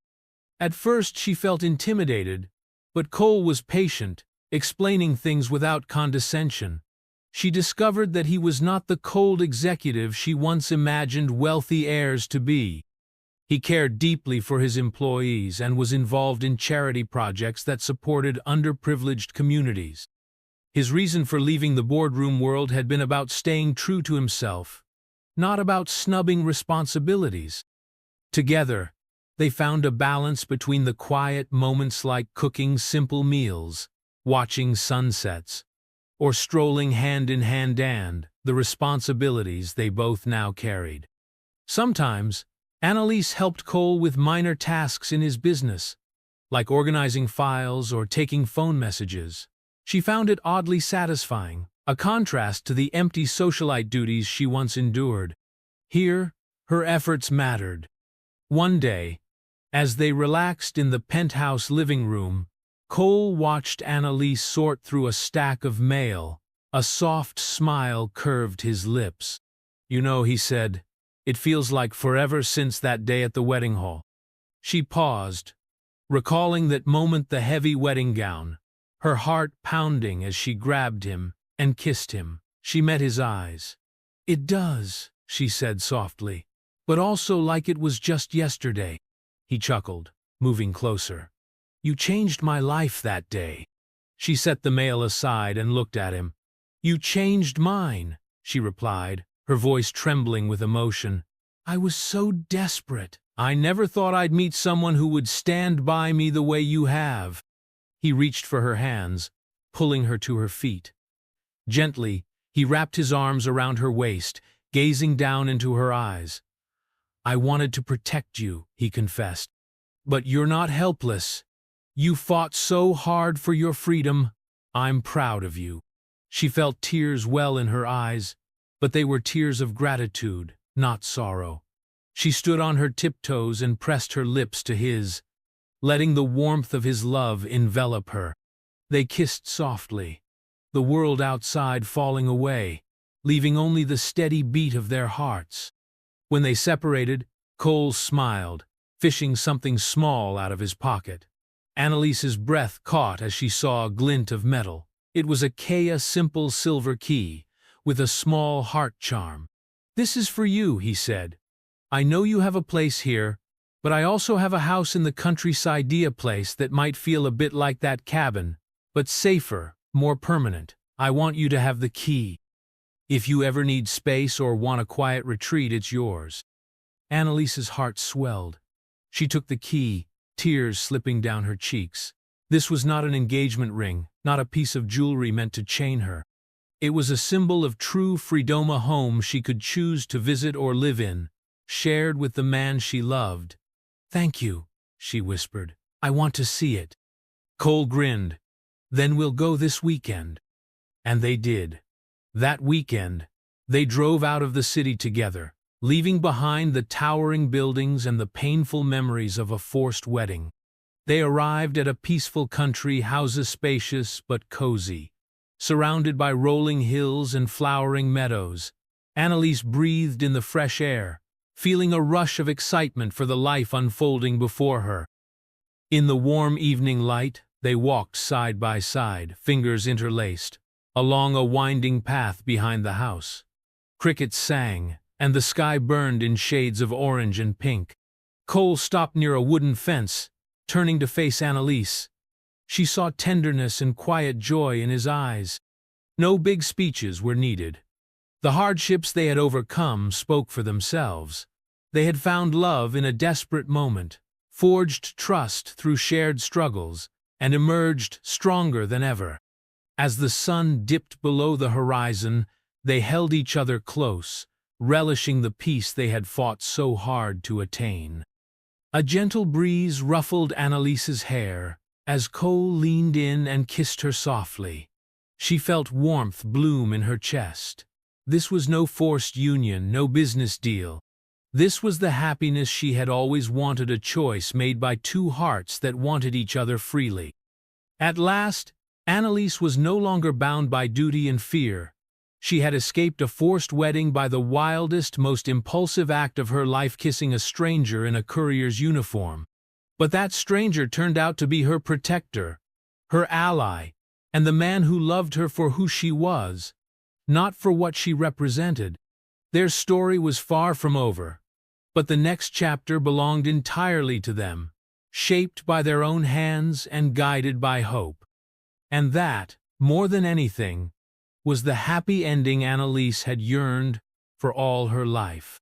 At first she felt intimidated, but Cole was patient, explaining things without condescension. She discovered that he was not the cold executive she once imagined wealthy heirs to be. He cared deeply for his employees and was involved in charity projects that supported underprivileged communities. His reason for leaving the boardroom world had been about staying true to himself, not about snubbing responsibilities. Together, they found a balance between the quiet moments like cooking simple meals, watching sunsets, or strolling hand in hand and the responsibilities they both now carried. Sometimes, Annalise helped Cole with minor tasks in his business, like organizing files or taking phone messages. She found it oddly satisfying, a contrast to the empty socialite duties she once endured. Here, her efforts mattered. One day, as they relaxed in the penthouse living room, Cole watched Annalise sort through a stack of mail. A soft smile curved his lips. "You know," he said, "it feels like forever since that day at the wedding hall." She paused, recalling that moment, the heavy wedding gown, her heart pounding as she grabbed him and kissed him. She met his eyes. "It does," she said softly, "but also like it was just yesterday." He chuckled, moving closer. "You changed my life that day." She set the mail aside and looked at him. "You changed mine," she replied, her voice trembling with emotion. "I was so desperate. I never thought I'd meet someone who would stand by me the way you have." He reached for her hands, pulling her to her feet. Gently, he wrapped his arms around her waist, gazing down into her eyes. "I wanted to protect you," he confessed. "But you're not helpless. You fought so hard for your freedom. I'm proud of you." She felt tears well in her eyes, but they were tears of gratitude, not sorrow. She stood on her tiptoes and pressed her lips to his, letting the warmth of his love envelop her. They kissed softly, the world outside falling away, leaving only the steady beat of their hearts. When they separated, Cole smiled, fishing something small out of his pocket. Annalise's breath caught as she saw a glint of metal. It was a Kea simple silver key, with a small heart charm. "This is for you," he said. "I know you have a place here, but I also have a house in the countryside, a place that might feel a bit like that cabin, but safer, more permanent. I want you to have the key. If you ever need space or want a quiet retreat, it's yours." Annalise's heart swelled. She took the key, tears slipping down her cheeks. This was not an engagement ring, not a piece of jewelry meant to chain her. It was a symbol of true freedom, a home she could choose to visit or live in, shared with the man she loved. "Thank you," she whispered. "I want to see it." Cole grinned. "Then we'll go this weekend." And they did. That weekend, they drove out of the city together, leaving behind the towering buildings and the painful memories of a forced wedding. They arrived at a peaceful country, houses spacious but cozy. Surrounded by rolling hills and flowering meadows, Annalise breathed in the fresh air, feeling a rush of excitement for the life unfolding before her. In the warm evening light, They walked side by side, fingers interlaced, along a winding path behind the house. Crickets sang, and the sky burned in shades of orange and pink. Cole stopped near a wooden fence, turning to face Annalise. She saw tenderness and quiet joy in his eyes. No big speeches were needed. The hardships they had overcome spoke for themselves. They had found love in a desperate moment, forged trust through shared struggles, and emerged stronger than ever. As the sun dipped below the horizon, they held each other close, relishing the peace they had fought so hard to attain. A gentle breeze ruffled Annalise's hair as Cole leaned in and kissed her softly. She felt warmth bloom in her chest. This was no forced union, no business deal. This was the happiness she had always wanted, a choice made by two hearts that wanted each other freely. At last, Annalise was no longer bound by duty and fear. She had escaped a forced wedding by the wildest, most impulsive act of her life, kissing a stranger in a courier's uniform. But that stranger turned out to be her protector, her ally, and the man who loved her for who she was, not for what she represented. Their story was far from over, but the next chapter belonged entirely to them, shaped by their own hands and guided by hope. And that, more than anything, was the happy ending Annalise had yearned for all her life.